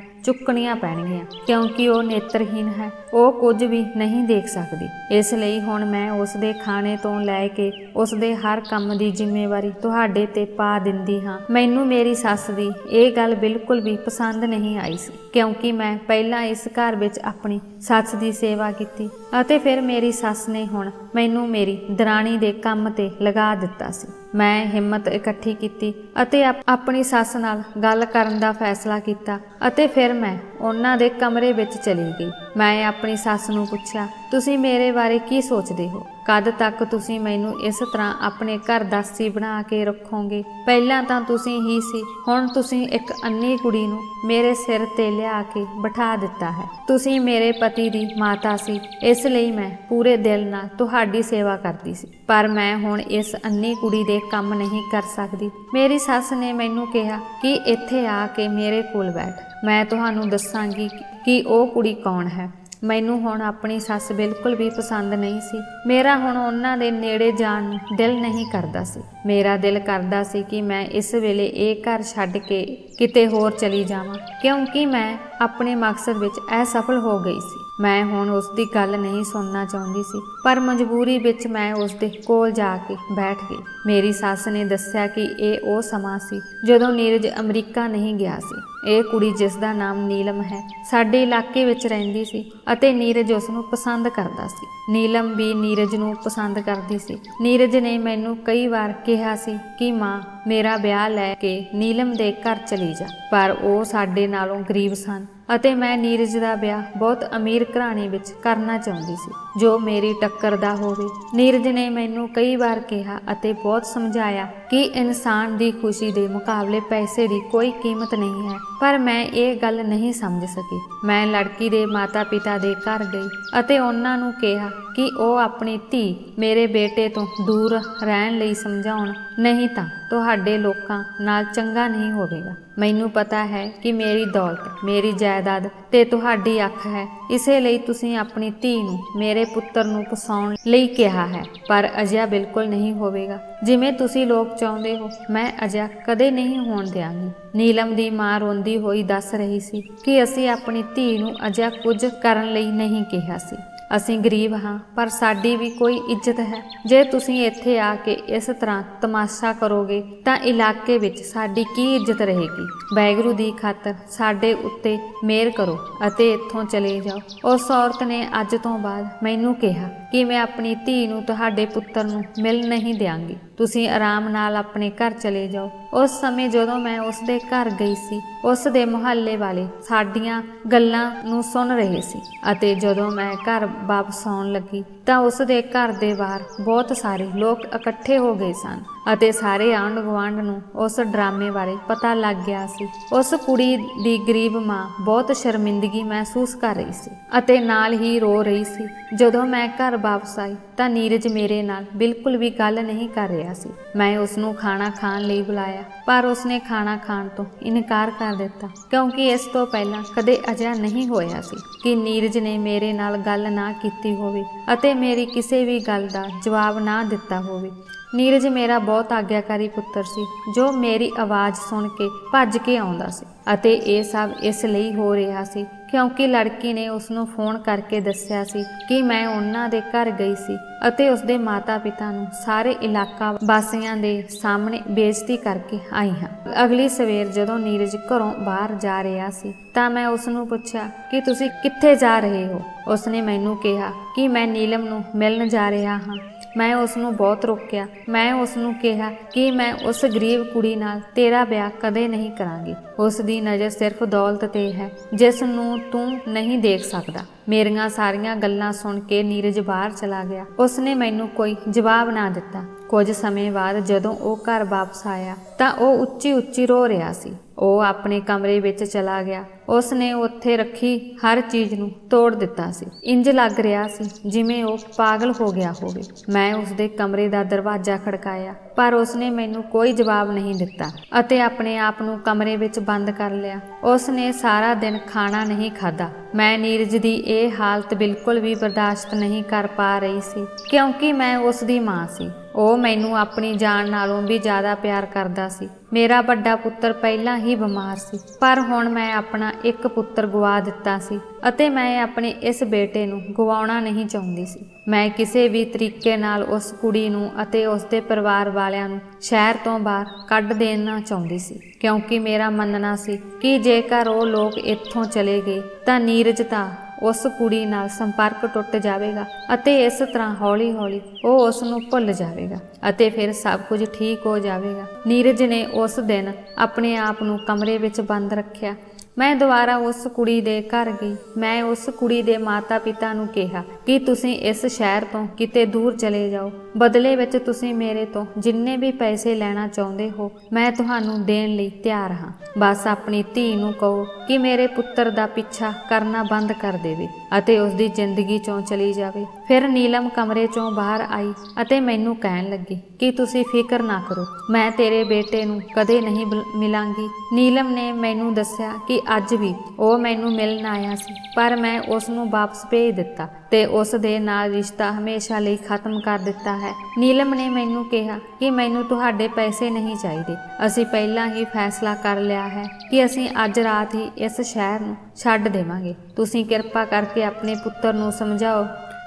ਚੁੱਕਣੀਆਂ ਪੈਣਗੀਆਂ, ਕਿਉਂਕਿ ਉਹ ਨੇਤਰਹੀਨ ਹੈ। ਉਹ ਕੁਝ ਵੀ ਨਹੀਂ ਦੇਖ ਸਕਦੀ। ਇਸ ਲਈ ਹੁਣ ਮੈਂ ਉਸ ਦੇ ਖਾਣੇ ਤੋਂ ਲੈ ਕੇ ਉਸ ਦੇ ਹਰ ਕੰਮ ਦੀ ਜ਼ਿੰਮੇਵਾਰੀ ਤੁਹਾਡੇ ਤੇ ਪਾ ਦਿੰਦੀ ਹਾਂ। ਮੈਨੂੰ ਮੇਰੀ ਸੱਸ ਦੀ ਇਹ ਗੱਲ ਬਿਲਕੁਲ ਵੀ ਪਸੰਦ ਨਹੀਂ ਆਈ ਸੀ, ਕਿਉਂਕਿ ਮੈਂ ਪਹਿਲਾਂ ਇਸ ਘਰ ਵਿੱਚ ਆਪਣੀ ਸੱਸ ਦੀ ਸੇਵਾ ਕੀਤੀ ਅਤੇ ਫਿਰ ਮੇਰੀ ਸੱਸ ਨੇ ਹੁਣ ਮੈਨੂੰ ਮੇਰੀ ਦਰਾਣੀ ਦੇ ਕੰਮ ਤੇ ਲਗਾ ਦਿੱਤਾ ਸੀ। ਮੈਂ ਹਿੰਮਤ ਇਕੱਠੀ ਕੀਤੀ ਅਤੇ ਆਪਣੀ ਸੱਸ ਨਾਲ ਗੱਲ ਕਰਨ ਦਾ ਫੈਸਲਾ ਕੀਤਾ ਅਤੇ ਫਿਰ ਮੈਂ ਉਹਨਾਂ ਦੇ ਕਮਰੇ ਵਿੱਚ ਚਲੀ ਗਈ। ਮੈਂ ਆਪਣੀ ਸੱਸ ਨੂੰ ਪੁੱਛਿਆ, ਤੁਸੀਂ ਮੇਰੇ ਬਾਰੇ ਕੀ ਸੋਚਦੇ ਹੋ? ਕਦ ਤੱਕ ਤੁਸੀਂ ਮੈਨੂੰ ਇਸ ਤਰ੍ਹਾਂ ਆਪਣੇ ਘਰ ਦਾਸੀ ਬਣਾ ਕੇ ਰੱਖੋਗੇ? ਪਹਿਲਾਂ ਤਾਂ ਤੁਸੀਂ ਹੀ ਸੀ, ਹੁਣ ਤੁਸੀਂ ਇੱਕ ਅੰਨੀ ਕੁੜੀ ਨੂੰ ਮੇਰੇ ਸਿਰ ਤੇ ਲਿਆ ਕੇ ਬਿਠਾ ਦਿੱਤਾ ਹੈ। ਤੁਸੀਂ ਮੇਰੇ ਪਤੀ ਦੀ ਮਾਤਾ ਸੀ, ਇਸ ਲਈ ਮੈਂ ਪੂਰੇ ਦਿਲ ਨਾਲ ਤੁਹਾਡੀ ਸੇਵਾ ਕਰਦੀ ਸੀ, ਪਰ ਮੈਂ ਹੁਣ ਇਸ ਅੰਨੀ ਕੁੜੀ ਦੇ ਕੰਮ ਨਹੀਂ ਕਰ ਸਕਦੀ। ਮੇਰੀ ਸੱਸ ਨੇ ਮੈਨੂੰ ਕਿਹਾ ਕਿ ਇੱਥੇ ਆ ਕੇ ਮੇਰੇ ਕੋਲ ਬੈਠ, ਮੈਂ ਤੁਹਾਨੂੰ ਦੱਸਾਂਗੀ ਕਿ ਉਹ ਕੁੜੀ ਕੌਣ ਹੈ। ਮੈਨੂੰ ਹੁਣ ਆਪਣੀ ਸੱਸ ਬਿਲਕੁਲ ਵੀ ਪਸੰਦ ਨਹੀਂ ਸੀ। ਮੇਰਾ ਹੁਣ ਉਹਨਾਂ ਦੇ ਨੇੜੇ ਜਾਣ ਨੂੰ ਦਿਲ ਨਹੀਂ ਕਰਦਾ ਸੀ। ਮੇਰਾ ਦਿਲ ਕਰਦਾ ਸੀ ਕਿ ਮੈਂ ਇਸ ਵੇਲੇ ਇਹ ਘਰ ਛੱਡ ਕੇ ਕਿਤੇ ਹੋਰ ਚਲੀ ਜਾਵਾਂ, ਕਿਉਂਕਿ ਮੈਂ ਆਪਣੇ ਮਕਸਦ ਵਿੱਚ ਅਸਫਲ ਹੋ ਗਈ ਸੀ। ਮੈਂ ਹੁਣ ਉਸ ਦੀ ਗੱਲ ਨਹੀਂ ਸੁਣਨਾ ਚਾਹੁੰਦੀ ਸੀ, ਪਰ ਮਜਬੂਰੀ ਵਿੱਚ ਮੈਂ ਉਸ ਦੇ ਕੋਲ ਜਾ ਕੇ ਬੈਠ ਗਈ। ਮੇਰੀ ਸੱਸ ਨੇ ਦੱਸਿਆ ਕਿ ਇਹ ਉਹ ਸਮਾਂ ਸੀ ਜਦੋਂ ਨੀਰਜ ਅਮਰੀਕਾ ਨਹੀਂ ਗਿਆ ਸੀ। ਇਹ ਕੁੜੀ, ਜਿਸ ਦਾ ਨਾਮ ਨੀਲਮ ਹੈ, ਸਾਡੇ ਇਲਾਕੇ ਵਿੱਚ ਰਹਿੰਦੀ ਸੀ ਅਤੇ ਨੀਰਜ ਉਸ ਨੂੰ ਪਸੰਦ ਕਰਦਾ ਸੀ। ਨੀਲਮ ਵੀ ਨੀਰਜ ਨੂੰ ਪਸੰਦ ਕਰਦੀ ਸੀ। ਨੀਰਜ ਨੇ ਮੈਨੂੰ ਕਈ ਵਾਰ ਕਿਹਾ ਸੀ ਕਿ ਮਾਂ, ਮੇਰਾ ਵਿਆਹ ਲੈ ਕੇ ਨੀਲਮ ਦੇ ਘਰ ਚਲੀ ਜਾ, ਪਰ ਉਹ ਸਾਡੇ ਨਾਲੋਂ ਗਰੀਬ ਸਨ ਅਤੇ ਮੈਂ ਨੀਰਜ ਦਾ ਵਿਆਹ ਬਹੁਤ ਅਮੀਰ ਘਰਾਣੇ ਵਿੱਚ ਕਰਨਾ ਚਾਹੁੰਦੀ ਸੀ, ਜੋ ਮੇਰੀ ਟੱਕਰ ਦਾ ਹੋਵੇ। ਨੀਰਜ ਨੇ ਮੈਨੂੰ ਕਈ ਵਾਰ ਕਿਹਾ ਅਤੇ ਬਹੁਤ ਸਮਝਾਇਆ ਕਿ ਇਨਸਾਨ ਦੀ ਖੁਸ਼ੀ ਦੇ ਮੁਕਾਬਲੇ ਪੈਸੇ ਦੀ ਕੋਈ ਕੀਮਤ ਨਹੀਂ ਹੈ, ਪਰ ਮੈਂ ਇਹ ਗੱਲ ਨਹੀਂ ਸਮਝ ਸਕੀ। ਮੈਂ ਲੜਕੀ ਦੇ ਮਾਤਾ-ਪਿਤਾ ਦੇ ਘਰ ਗਈ ਅਤੇ ਉਹਨਾਂ ਨੂੰ ਕਿਹਾ ਕਿ ਉਹ ਆਪਣੀ ਧੀ ਮੇਰੇ ਬੇਟੇ ਤੋਂ ਦੂਰ ਰਹਿਣ ਲਈ ਸਮਝਾਉਣ, ਨਹੀਂ ਤਾਂ ਤੁਹਾਡੇ ਲੋਕਾਂ ਨਾਲ ਚੰਗਾ ਨਹੀਂ ਹੋਵੇਗਾ। ਮੈਨੂੰ ਪਤਾ ਹੈ ਕਿ ਮੇਰੀ ਦੌਲਤ, ਮੇਰੀ ਜਾਇਦਾਦ ਤੇ ਤੁਹਾਡੀ ਅੱਖ ਹੈ, ਇਸੇ ਲਈ ਤੁਸੀਂ ਆਪਣੀ ਧੀ ਨੂੰ ਮੇਰੇ ਪੁੱਤਰ ਨੂੰ ਫਸਾਉਣ ਲਈ ਕਿਹਾ ਹੈ, ਪਰ ਅਜਿਹਾ ਬਿਲਕੁਲ ਨਹੀਂ ਹੋਵੇਗਾ। ਜਿਵੇਂ ਤੁਸੀਂ ਲੋਕ ਚਾਹੁੰਦੇ ਹੋ, ਮੈਂ ਅਜਿਹਾ ਕਦੇ ਨਹੀਂ ਹੋਣ ਦਿਆਂਗੀ। ਨੀਲਮ ਦੀ ਮਾਂ ਰੋਂਦੀ ਹੋਈ ਦੱਸ ਰਹੀ ਸੀ ਕਿ ਅਸੀਂ ਆਪਣੀ ਧੀ ਨੂੰ ਅਜਿਹਾ ਕੁਝ ਕਰਨ ਲਈ ਨਹੀਂ ਕਿਹਾ ਸੀ। ਅਸੀਂ ਗਰੀਬ ਹਾਂ, ਪਰ ਸਾਡੀ ਵੀ ਕੋਈ ਇੱਜ਼ਤ ਹੈ। ਜੇ ਤੁਸੀਂ ਇੱਥੇ ਆ ਕੇ ਇਸ ਤਰ੍ਹਾਂ ਤਮਾਸ਼ਾ ਕਰੋਗੇ ਤਾਂ ਇਲਾਕੇ ਵਿੱਚ ਸਾਡੀ ਕੀ ਇੱਜ਼ਤ ਰਹੇਗੀ? ਵਾਹਿਗੁਰੂ ਦੀ ਖਾਤਰ ਸਾਡੇ ਉੱਤੇ ਮਿਹਰ ਕਰੋ ਅਤੇ ਇੱਥੋਂ ਚਲੇ ਜਾਓ। ਉਸ ਔਰਤ ਨੇ ਅੱਜ ਤੋਂ ਬਾਅਦ ਮੈਨੂੰ ਕਿਹਾ ਕਿ ਮੈਂ ਆਪਣੀ ਧੀ ਨੂੰ ਤੁਹਾਡੇ ਪੁੱਤਰ ਨੂੰ ਮਿਲ ਨਹੀਂ ਦਿਆਂਗੀ। ਤੁਸੀਂ ਆਰਾਮ ਨਾਲ ਆਪਣੇ ਘਰ ਚਲੇ ਜਾਓ। ਉਸ ਸਮੇਂ ਜਦੋਂ ਮੈਂ ਉਸ ਦੇ ਘਰ ਗਈ ਸੀ, ਉਸ ਦੇ ਮੁਹੱਲੇ ਵਾਲੇ ਸਾਡੀਆਂ ਗੱਲਾਂ ਨੂੰ ਸੁਣ ਰਹੇ ਸੀ ਅਤੇ ਜਦੋਂ ਮੈਂ ਘਰ ਵਾਪਸ ਆਉਣ ਲੱਗੀ ਤਾਂ ਉਸ ਦੇ ਘਰ ਦੇ ਬਾਹਰ ਬਹੁਤ ਸਾਰੇ ਲੋਕ ਇਕੱਠੇ ਹੋ ਗਏ ਸਨ ਅਤੇ ਸਾਰੇ ਆਂਢ ਗੁਆਂਢ ਨੂੰ ਉਸ ਡਰਾਮੇ ਬਾਰੇ ਪਤਾ ਲੱਗ ਗਿਆ ਸੀ। ਉਸ ਕੁੜੀ ਦੀ ਗਰੀਬ ਮਾਂ ਬਹੁਤ ਸ਼ਰਮਿੰਦਗੀ ਮਹਿਸੂਸ ਕਰ ਰਹੀ ਸੀ ਅਤੇ ਨਾਲ ਹੀ ਰੋ ਰਹੀ ਸੀ। ਜਦੋਂ ਮੈਂ ਘਰ ਵਾਪਸ ਆਈ ਤਾਂ ਨੀਰਜ ਮੇਰੇ ਨਾਲ ਬਿਲਕੁਲ ਵੀ ਗੱਲ ਨਹੀਂ ਕਰ ਰਿਹਾ ਸੀ। ਮੈਂ ਉਸ ਨੂੰ ਖਾਣਾ ਖਾਣ ਲਈ ਬੁਲਾਇਆ, ਪਰ ਉਸਨੇ ਖਾਣਾ ਖਾਣ ਤੋਂ ਇਨਕਾਰ ਕਰ ਦਿੱਤਾ, ਕਿਉਂਕਿ ਇਸ ਤੋਂ ਪਹਿਲਾਂ ਕਦੇ ਅਜਿਹਾ ਨਹੀਂ ਹੋਇਆ ਸੀ ਕਿ ਨੀਰਜ ਨੇ ਮੇਰੇ ਨਾਲ ਗੱਲ ਨਾ ਕੀਤੀ ਹੋਵੇ ਅਤੇ ਮੇਰੀ ਕਿਸੇ ਵੀ ਗੱਲ ਦਾ ਜਵਾਬ ਨਾ ਦਿੱਤਾ ਹੋਵੇ। ਨੀਰਜ ਮੇਰਾ ਬਹੁਤ ਆਗਿਆਕਾਰੀ ਪੁੱਤਰ ਸੀ, ਜੋ ਮੇਰੀ ਆਵਾਜ਼ ਸੁਣ ਕੇ ਭੱਜ ਕੇ ਆਉਂਦਾ ਸੀ ਅਤੇ ਇਹ ਸਭ ਇਸ ਲਈ ਹੋ ਰਿਹਾ ਸੀ ਕਿਉਂਕਿ ਲੜਕੀ ਨੇ ਉਸ ਨੂੰ ਫੋਨ ਕਰਕੇ ਦੱਸਿਆ ਸੀ ਕਿ ਮੈਂ ਉਹਨਾਂ ਦੇ ਘਰ ਗਈ ਸੀ ਅਤੇ ਉਸਦੇ ਮਾਤਾ-ਪਿਤਾ ਨੂੰ ਸਾਰੇ ਇਲਾਕਾ ਵਾਸੀਆਂ ਦੇ ਸਾਹਮਣੇ ਬੇਇੱਜ਼ਤੀ ਕਰਕੇ ਆਈ ਹਾਂ। ਅਗਲੀ ਸਵੇਰ ਜਦੋਂ ਨੀਰਜ ਘਰੋਂ ਬਾਹਰ ਜਾ ਰਿਹਾ ਸੀ ਤਾਂ ਮੈਂ ਉਸ ਨੂੰ ਪੁੱਛਿਆ ਕਿ ਤੁਸੀਂ ਕਿੱਥੇ ਜਾ ਰਹੇ ਹੋ। ਉਸਨੇ ਮੈਨੂੰ ਕਿਹਾ ਕਿ ਮੈਂ ਨੀਲਮ ਨੂੰ ਮਿਲਣ ਜਾ ਰਿਹਾ ਹਾਂ। ਮੈਂ ਉਸ ਨੂੰ ਬਹੁਤ ਰੋਕਿਆ। ਮੈਂ ਉਸ ਨੂੰ ਕਿਹਾ ਕਿ ਮੈਂ ਉਸ ਗਰੀਬ ਕੁੜੀ ਨਾਲ ਤੇਰਾ ਵਿਆਹ ਕਦੇ ਨਹੀਂ ਕਰਾਂਗੀ। ਉਸ ਦੀ ਨਜ਼ਰ ਸਿਰਫ ਦੌਲਤ ਤੇ ਹੈ, ਜਿਸ ਨੂੰ ਤੂੰ ਨਹੀਂ ਦੇਖ ਸਕਦਾ। ਮੇਰੀਆਂ ਸਾਰੀਆਂ ਗੱਲਾਂ ਸੁਣ ਕੇ ਨੀਰਜ ਬਾਹਰ ਚਲਾ ਗਿਆ। ਉਸਨੇ ਮੈਨੂੰ ਕੋਈ ਜਵਾਬ ਨਾ ਦਿੱਤਾ। ਕੁਝ ਸਮੇਂ ਬਾਅਦ ਜਦੋਂ ਉਹ ਘਰ ਵਾਪਸ ਆਇਆ ਤਾਂ ਉਹ ਉੱਚੀ ਉੱਚੀ ਰੋ ਰਿਹਾ ਸੀ। ਉਹ ਆਪਣੇ ਕਮਰੇ ਵਿੱਚ ਚਲਾ ਗਿਆ। ਉਸ ਨੇ ਉੱਥੇ ਰੱਖੀ ਹਰ ਚੀਜ਼ ਨੂੰ ਤੋੜ ਦਿੱਤਾ ਸੀ। ਇੰਜ ਲੱਗ ਰਿਹਾ ਸੀ ਜਿਵੇਂ ਉਹ ਪਾਗਲ ਹੋ ਗਿਆ ਹੋਵੇ। ਮੈਂ ਉਸਦੇ ਕਮਰੇ ਦਾ ਦਰਵਾਜ਼ਾ ਖੜਕਾਇਆ, ਪਰ ਉਸਨੇ ਮੈਨੂੰ ਕੋਈ ਜਵਾਬ ਨਹੀਂ ਦਿੱਤਾ ਅਤੇ ਆਪਣੇ ਆਪ ਨੂੰ ਕਮਰੇ ਵਿੱਚ ਬੰਦ ਕਰ ਲਿਆ। ਉਸ ਨੇ ਸਾਰਾ ਦਿਨ ਖਾਣਾ ਨਹੀਂ ਖਾਧਾ। ਮੈਂ ਨੀਰਜ ਦੀ ਇਹ ਹਾਲਤ ਬਿਲਕੁਲ ਵੀ ਬਰਦਾਸ਼ਤ ਨਹੀਂ ਕਰ ਪਾ ਰਹੀ ਸੀ, ਕਿਉਂਕਿ ਮੈਂ ਉਸ ਦੀ ਮਾਂ ਸੀ। ਉਹ ਮੈਨੂੰ ਆਪਣੀ ਜਾਨ ਨਾਲੋਂ ਵੀ ਜ਼ਿਆਦਾ ਪਿਆਰ ਕਰਦਾ ਸੀ। ਮੇਰਾ ਵੱਡਾ ਪੁੱਤਰ ਪਹਿਲਾਂ ਹੀ ਬਿਮਾਰ ਸੀ, ਪਰ ਹੁਣ ਮੈਂ ਆਪਣਾ ਇੱਕ ਪੁੱਤਰ ਗਵਾ ਦਿੱਤਾ ਸੀ ਅਤੇ ਮੈਂ ਆਪਣੇ ਇਸ ਬੇਟੇ ਨੂੰ ਗਵਾਉਣਾ ਨਹੀਂ ਚਾਹੁੰਦੀ ਸੀ। ਮੈਂ ਕਿਸੇ ਵੀ ਤਰੀਕੇ ਨਾਲ ਉਸ ਕੁੜੀ ਨੂੰ ਅਤੇ ਉਸਦੇ ਪਰਿਵਾਰ ਵਾਲਿਆਂ ਨੂੰ ਸ਼ਹਿਰ ਤੋਂ ਬਾਹਰ ਕੱਢ ਦੇਣਾ ਚਾਹੁੰਦੀ ਸੀ, ਕਿਉਂਕਿ ਮੇਰਾ ਮੰਨਣਾ ਸੀ ਕਿ ਜੇਕਰ ਉਹ ਲੋਕ ਇੱਥੋਂ ਚਲੇ ਗਏ ਤਾਂ ਨੀਰਜ ਤਾਂ ਉਸ ਕੁੜੀ ਨਾਲ ਸੰਪਰਕ ਟੁੱਟ ਜਾਵੇਗਾ ਅਤੇ ਇਸ ਤਰ੍ਹਾਂ ਹੌਲੀ-ਹੌਲੀ ਉਹ ਉਸ ਨੂੰ ਭੁੱਲ ਜਾਵੇਗਾ ਅਤੇ ਫਿਰ ਸਭ ਕੁਝ ਠੀਕ ਹੋ ਜਾਵੇਗਾ। ਨੀਰਜ ਨੇ ਉਸ ਦਿਨ ਆਪਣੇ ਆਪ ਨੂੰ ਕਮਰੇ ਵਿੱਚ ਬੰਦ ਰੱਖਿਆ। ਮੈਂ ਦੁਬਾਰਾ ਉਸ ਕੁੜੀ ਦੇ ਘਰ ਗਈ। ਮੈਂ ਉਸ ਕੁੜੀ ਦੇ ਮਾਤਾ-ਪਿਤਾ ਨੂੰ ਕਿਹਾ ਕਿ ਤੁਸੀਂ ਇਸ ਸ਼ਹਿਰ ਤੋਂ ਕਿਤੇ ਦੂਰ ਚਲੇ ਜਾਓ। ਬਦਲੇ ਵਿੱਚ ਤੁਸੀਂ ਮੇਰੇ ਤੋਂ ਜਿੰਨੇ ਵੀ ਪੈਸੇ ਲੈਣਾ ਚਾਹੁੰਦੇ ਹੋ, ਮੈਂ ਤੁਹਾਨੂੰ ਦੇਣ ਲਈ ਤਿਆਰ ਹਾਂ। ਬਸ ਆਪਣੀ ਧੀ ਨੂੰ ਕਹੋ ਕਿ ਮੇਰੇ ਪੁੱਤਰ ਦਾ ਪਿੱਛਾ ਕਰਨਾ ਬੰਦ ਕਰ ਦੇਵੇ ਅਤੇ ਉਸ ਦੀ ਜ਼ਿੰਦਗੀ ਚੋਂ ਚਲੀ ਜਾਵੇ। ਫਿਰ ਨੀਲਮ ਕਮਰੇ ਚੋਂ ਬਾਹਰ ਆਈ ਅਤੇ ਮੈਨੂੰ ਕਹਿਣ ਲੱਗੀ ਕਿ ਤੁਸੀਂ ਫਿਕਰ ਨਾ ਕਰੋ, ਮੈਂ ਤੇਰੇ ਬੇਟੇ ਨੂੰ ਕਦੇ ਨਹੀਂ ਮਿਲਾਂਗੀ। ਨੀਲਮ ਨੇ ਮੈਨੂੰ ਦੱਸਿਆ ਕਿ ਅੱਜ ਵੀ ਉਹ ਮੈਨੂੰ ਮਿਲਣ ਆਇਆ ਸੀ, ਪਰ ਮੈਂ ਉਸ ਨੂੰ ਵਾਪਸ ਭੇਜ ਦਿੱਤਾ ਤੇ ਉਸ ਦੇ ਨਾਲ ਰਿਸ਼ਤਾ ਹਮੇਸ਼ਾ ਲਈ ਖਤਮ ਕਰ ਦਿੱਤਾ ਹੈ। ਨੀਲਮ ਨੇ ਮੈਨੂੰ ਕਿਹਾ ਕਿ ਮੈਨੂੰ ਤੁਹਾਡੇ ਪੈਸੇ ਨਹੀਂ ਚਾਹੀਦੇ। ਅਸੀਂ ਪਹਿਲਾਂ ਹੀ ਫੈਸਲਾ ਕਰ ਲਿਆ ਹੈ ਕਿ ਅਸੀਂ ਅੱਜ ਰਾਤ ਹੀ ਇਸ ਸ਼ਹਿਰ ਨੂੰ ਛੱਡ ਦੇਵਾਂਗੇ। ਤੁਸੀਂ ਕਿਰਪਾ ਕਰਕੇ ਆਪਣੇ ਪੁੱਤਰ ਨੂੰ ਸਮਝਾਓ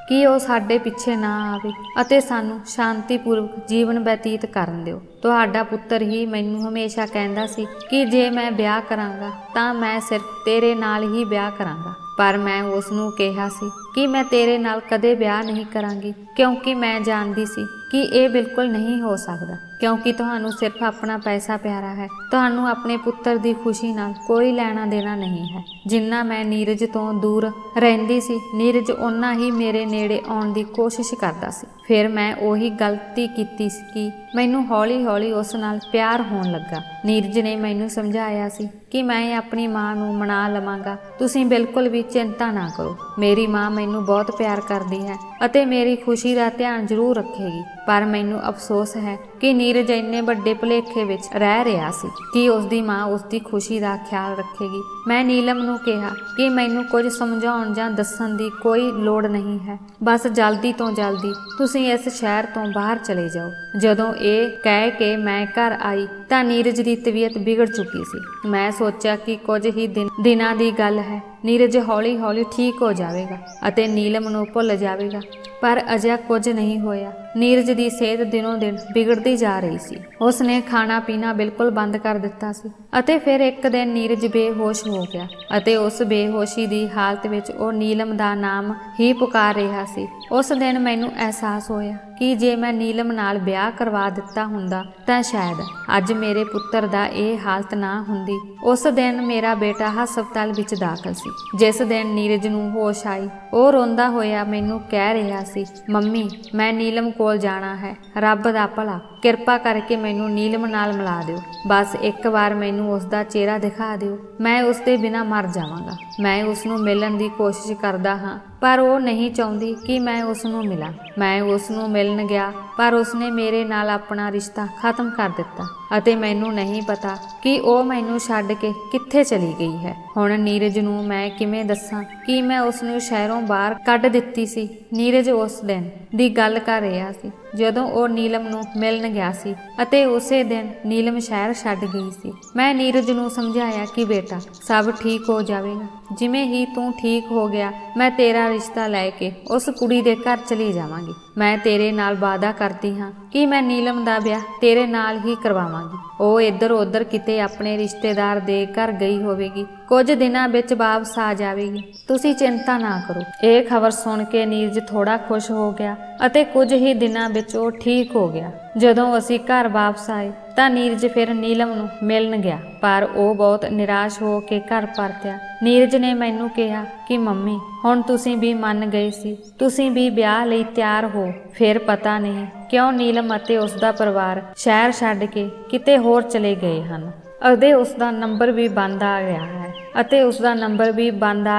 ਕਿ ਉਹ ਸਾਡੇ ਪਿੱਛੇ ਨਾ ਆਵੇ ਅਤੇ ਸਾਨੂੰ ਸ਼ਾਂਤੀਪੂਰਵਕ ਜੀਵਨ ਬਤੀਤ ਕਰਨ ਦਿਓ। ਤੁਹਾਡਾ ਪੁੱਤਰ ਹੀ ਮੈਨੂੰ ਹਮੇਸ਼ਾ ਕਹਿੰਦਾ ਸੀ ਕਿ ਜੇ ਮੈਂ ਵਿਆਹ ਕਰਾਂਗਾ ਤਾਂ ਮੈਂ ਸਿਰਫ ਤੇਰੇ ਨਾਲ ਹੀ ਵਿਆਹ ਕਰਾਂਗਾ, ਪਰ ਮੈਂ ਉਸ ਨੂੰ ਕਿਹਾ ਸੀ ਕਿ ਮੈਂ ਤੇਰੇ ਨਾਲ ਕਦੇ ਵਿਆਹ ਨਹੀਂ ਕਰਾਂਗੀ, ਕਿਉਂਕਿ ਮੈਂ ਜਾਣਦੀ ਸੀ ਕਿ ਇਹ ਬਿਲਕੁਲ ਨਹੀਂ ਹੋ ਸਕਦਾ, ਕਿਉਂਕਿ ਤੁਹਾਨੂੰ ਸਿਰਫ ਆਪਣਾ ਪੈਸਾ ਪਿਆਰਾ ਹੈ। ਤੁਹਾਨੂੰ ਆਪਣੇ ਪੁੱਤਰ ਦੀ ਖੁਸ਼ੀ ਨਾਲ ਕੋਈ ਲੈਣਾ ਦੇਣਾ ਨਹੀਂ ਹੈ। ਜਿੰਨਾ ਮੈਂ ਨੀਰਜ ਤੋਂ ਦੂਰ ਰਹਿੰਦੀ ਸੀ, ਨੀਰਜ ਓਨਾ ਹੀ ਮੇਰੇ ਨੇੜੇ ਆਉਣ ਦੀ ਕੋਸ਼ਿਸ਼ ਕਰਦਾ ਸੀ। ਫਿਰ ਮੈਂ ਉਹੀ ਗਲਤੀ ਕੀਤੀ ਸੀ ਕਿ ਮੈਨੂੰ ਹੌਲੀ-ਹੌਲੀ ਉਸ ਨਾਲ ਪਿਆਰ ਹੋਣ ਲੱਗਾ। ਨੀਰਜ ਨੇ ਮੈਨੂੰ ਸਮਝਾਇਆ ਸੀ ਕਿ ਮੈਂ ਆਪਣੀ ਮਾਂ ਨੂੰ ਮਨਾ ਲਵਾਂਗਾ। ਤੁਸੀਂ ਬਿਲਕੁਲ ਵੀ ਚਿੰਤਾ ਨਾ ਕਰੋ, ਮੇਰੀ ਮਾਂ ਮੈਨੂੰ ਬਹੁਤ ਪਿਆਰ ਕਰਦੀ ਹੈ ਅਤੇ ਮੇਰੀ ਖੁਸ਼ੀ ਦਾ ਧਿਆਨ ਜ਼ਰੂਰ ਰੱਖੇਗੀ। ਪਰ ਮੈਨੂੰ ਅਫਸੋਸ ਹੈ ਕਿ ਨੀਰਜ ਇੰਨੇ ਵੱਡੇ ਭੁਲੇਖੇ ਵਿੱਚ ਰਹਿ ਰਿਹਾ ਸੀ ਕਿ ਉਸਦੀ ਮਾਂ ਉਸਦੀ ਖੁਸ਼ੀ ਦਾ ਖਿਆਲ ਰੱਖੇਗੀ। ਮੈਂ ਨੀਲਮ ਨੂੰ ਕਿਹਾ ਕਿ ਮੈਨੂੰ ਕੁਝ ਸਮਝਾਉਣ ਜਾਂ ਦੱਸਣ ਦੀ ਕੋਈ ਲੋੜ ਨਹੀਂ ਹੈ, ਬਸ ਜਲਦੀ ਤੋਂ ਜਲਦੀ ਤੁਸੀਂ ਇਸ ਸ਼ਹਿਰ ਤੋਂ ਬਾਹਰ ਚਲੇ ਜਾਓ। ਜਦੋਂ ਇਹ ਕਹਿ ਕੇ ਮੈਂ ਘਰ ਆਈ ਤਾਂ ਨੀਰਜ ਦੀ ਤਬੀਅਤ ਵਿਗੜ ਚੁੱਕੀ ਸੀ। ਮੈਂ ਸੋਚਿਆ ਕਿ ਕੁਝ ਹੀ ਦਿਨਾਂ ਦੀ ਗੱਲ ਹੈ, ਨੀਰਜ ਹੌਲੀ-ਹੌਲੀ ਠੀਕ ਹੋ ਜਾਵੇਗਾ ਅਤੇ ਨੀਲਮ ਨੂੰ ਭੁੱਲ ਜਾਵੇਗਾ, ਪਰ ਅਜਿਹਾ ਕੁਝ ਨਹੀਂ ਹੋਇਆ। ਨੀਰਜ ਦੀ ਸਿਹਤ ਦਿਨੋਂ ਦਿਨ ਵਿਗੜਦੀ ਜਾ ਰਹੀ ਸੀ। ਉਸ ਨੇ ਖਾਣਾ ਪੀਣਾ ਬਿਲਕੁਲ ਬੰਦ ਕਰ ਦਿੱਤਾ ਸੀ ਅਤੇ ਫਿਰ ਇੱਕ ਦਿਨ ਨੀਰਜ ਬੇਹੋਸ਼ ਹੋ ਗਿਆ ਅਤੇ ਉਸ ਬੇਹੋਸ਼ੀ ਦੀ ਹਾਲਤ ਵਿੱਚ ਉਹ ਨੀਲਮ ਦਾ ਨਾਮ ਹੀ ਪੁਕਾਰ ਰਿਹਾ ਸੀ। ਉਸ ਦਿਨ ਮੈਨੂੰ ਅਹਿਸਾਸ ਹੋਇਆ ਕਿ ਜੇ ਮੈਂ ਨੀਲਮ ਨਾਲ ਵਿਆਹ ਕਰਵਾ ਦਿੱਤਾ ਹੁੰਦਾ ਤਾਂ ਸ਼ਾਇਦ ਅੱਜ ਮੇਰੇ ਪੁੱਤਰ ਦਾ ਇਹ ਹਾਲਤ ਨਾ ਹੁੰਦੀ। ਉਸ ਦਿਨ ਮੇਰਾ ਬੇਟਾ ਹਸਪਤਾਲ ਵਿੱਚ ਦਾਖਲ ਸੀ। ਜਿਸ ਦਿਨ ਨੀਰਜ ਨੂੰ ਹੋਸ਼ ਆਈ, ਉਹ ਰੋਂਦਾ ਹੋਇਆ ਮੈਨੂੰ ਕਹਿ ਰਿਹਾ ਸੀ, ਮੰਮੀ ਮੈਂ ਨੀਲਮ ਕੋਲ ਜਾਣਾ ਹੈ, ਰੱਬ ਦਾ ਭਲਾ ਕਿਰਪਾ ਕਰਕੇ ਮੈਨੂੰ ਨੀਲਮ ਨਾਲ ਮਿਲਾ ਦਿਓ, ਬਸ ਇੱਕ ਵਾਰ ਮੈਨੂੰ ਉਸ ਦਾ ਚਿਹਰਾ ਦਿਖਾ ਦਿਓ, ਮੈਂ ਉਸ ਦੇ ਬਿਨਾਂ ਮਰ ਜਾਵਾਂਗਾ। ਮੈਂ ਉਸ ਨੂੰ ਮਿਲਣ ਦੀ ਕੋਸ਼ਿਸ਼ ਕਰਦਾ ਹਾਂ ਪਰ ਉਹ ਨਹੀਂ ਚਾਹੁੰਦੀ ਕਿ ਮੈਂ ਉਸ ਨੂੰ ਮਿਲਾਂ। ਮੈਂ ਉਸ ਨੂੰ ਮਿਲਣ ਗਿਆ ਪਰ ਉਸਨੇ ਮੇਰੇ ਨਾਲ ਆਪਣਾ ਰਿਸ਼ਤਾ ਖਤਮ ਕਰ ਦਿੱਤਾ ਅਤੇ ਮੈਨੂੰ ਨਹੀਂ ਪਤਾ ਕਿ ਉਹ ਮੈਨੂੰ ਛੱਡ ਕੇ ਕਿੱਥੇ ਚਲੀ ਗਈ ਹੈ। ਹੁਣ ਨੀਰਜ ਨੂੰ ਮੈਂ ਕਿਵੇਂ ਦੱਸਾਂ ਕਿ ਮੈਂ ਉਸ ਨੂੰ ਸ਼ਹਿਰੋਂ ਬਾਹਰ ਕੱਢ ਦਿੱਤੀ ਸੀ। ਨੀਰਜ ਉਸ ਦਿਨ ਦੀ ਗੱਲ ਕਰ ਰਿਹਾ ਸੀ ਜਦੋਂ ਉਹ ਨੀਲਮ ਨੂੰ ਮਿਲਣ ਗਿਆ ਸੀ ਅਤੇ ਉਸੇ ਦਿਨ ਨੀਲਮ ਸ਼ਹਿਰ ਛੱਡ ਗਈ ਸੀ। ਮੈਂ ਨੀਰਜ ਨੂੰ ਸਮਝਾਇਆ ਕਿ ਬੇਟਾ ਸਭ ਠੀਕ ਹੋ ਜਾਵੇਗਾ, ਜਿਵੇਂ ਹੀ ਤੂੰ ਠੀਕ ਹੋ ਗਿਆ ਮੈਂ ਤੇਰਾ ਰਿਸ਼ਤਾ ਲੈ ਕੇ ਉਸ ਕੁੜੀ ਦੇ ਘਰ ਚਲੀ ਜਾਵਾਂਗੀ। ਮੈਂ ਤੇਰੇ ਨਾਲ ਵਾਅਦਾ ਕਰਦੀ ਹਾਂ ਕਿ ਮੈਂ ਨੀਲਮ ਦਾ ਵਿਆਹ ਤੇਰੇ ਨਾਲ ਹੀ ਕਰਵਾਵਾਂਗੀ। ਉਹ ਇੱਧਰ ਉੱਧਰ ਕਿਤੇ ਆਪਣੇ ਰਿਸ਼ਤੇਦਾਰ ਦੇ ਘਰ ਗਈ ਹੋਵੇਗੀ, ਕੁਝ ਦਿਨਾਂ ਵਿੱਚ ਵਾਪਸ ਆ ਜਾਵੇਗੀ, ਤੁਸੀਂ ਚਿੰਤਾ ਨਾ ਕਰੋ। ਇਹ ਖਬਰ ਸੁਣ ਕੇ ਨੀਰਜ ਥੋੜਾ ਖੁਸ਼ ਹੋ ਗਿਆ ਅਤੇ ਕੁਝ ਹੀ ਦਿਨਾਂ ਵਿੱਚ ਉਹ ਠੀਕ ਹੋ ਗਿਆ। ਜਦੋਂ ਅਸੀਂ ਘਰ ਵਾਪਸ ਆਏ ਤਾਂ ਨੀਰਜ ਫਿਰ ਨੀਲਮ ਨੂੰ ਮਿਲਣ ਗਿਆ ਪਰ ਉਹ ਬਹੁਤ ਨਿਰਾਸ਼ ਹੋ ਕੇ ਘਰ ਪਰਤਿਆ। ਨੀਰਜ ਨੇ ਮੈਨੂੰ ਕਿਹਾ ਕਿ ਮੰਮੀ ਹੁਣ ਤੁਸੀਂ ਵੀ ਮੰਨ ਗਏ ਸੀ, ਤੁਸੀਂ ਵੀ ਵਿਆਹ ਲਈ ਤਿਆਰ ਹੋ। ਫਿਰ ਪਤਾ ਨਹੀਂ ਕਿਉਂ ਨੀਲਮ ਅਤੇ ਉਸ ਦਾ ਪਰਿਵਾਰ ਸ਼ਹਿਰ ਛੱਡ ਕੇ ਕਿਤੇ ਹੋਰ ਚਲੇ ਗਏ ਹਨ ਅਤੇ ਉਸ ਦਾ ਨੰਬਰ ਵੀ ਬੰਦ ਆ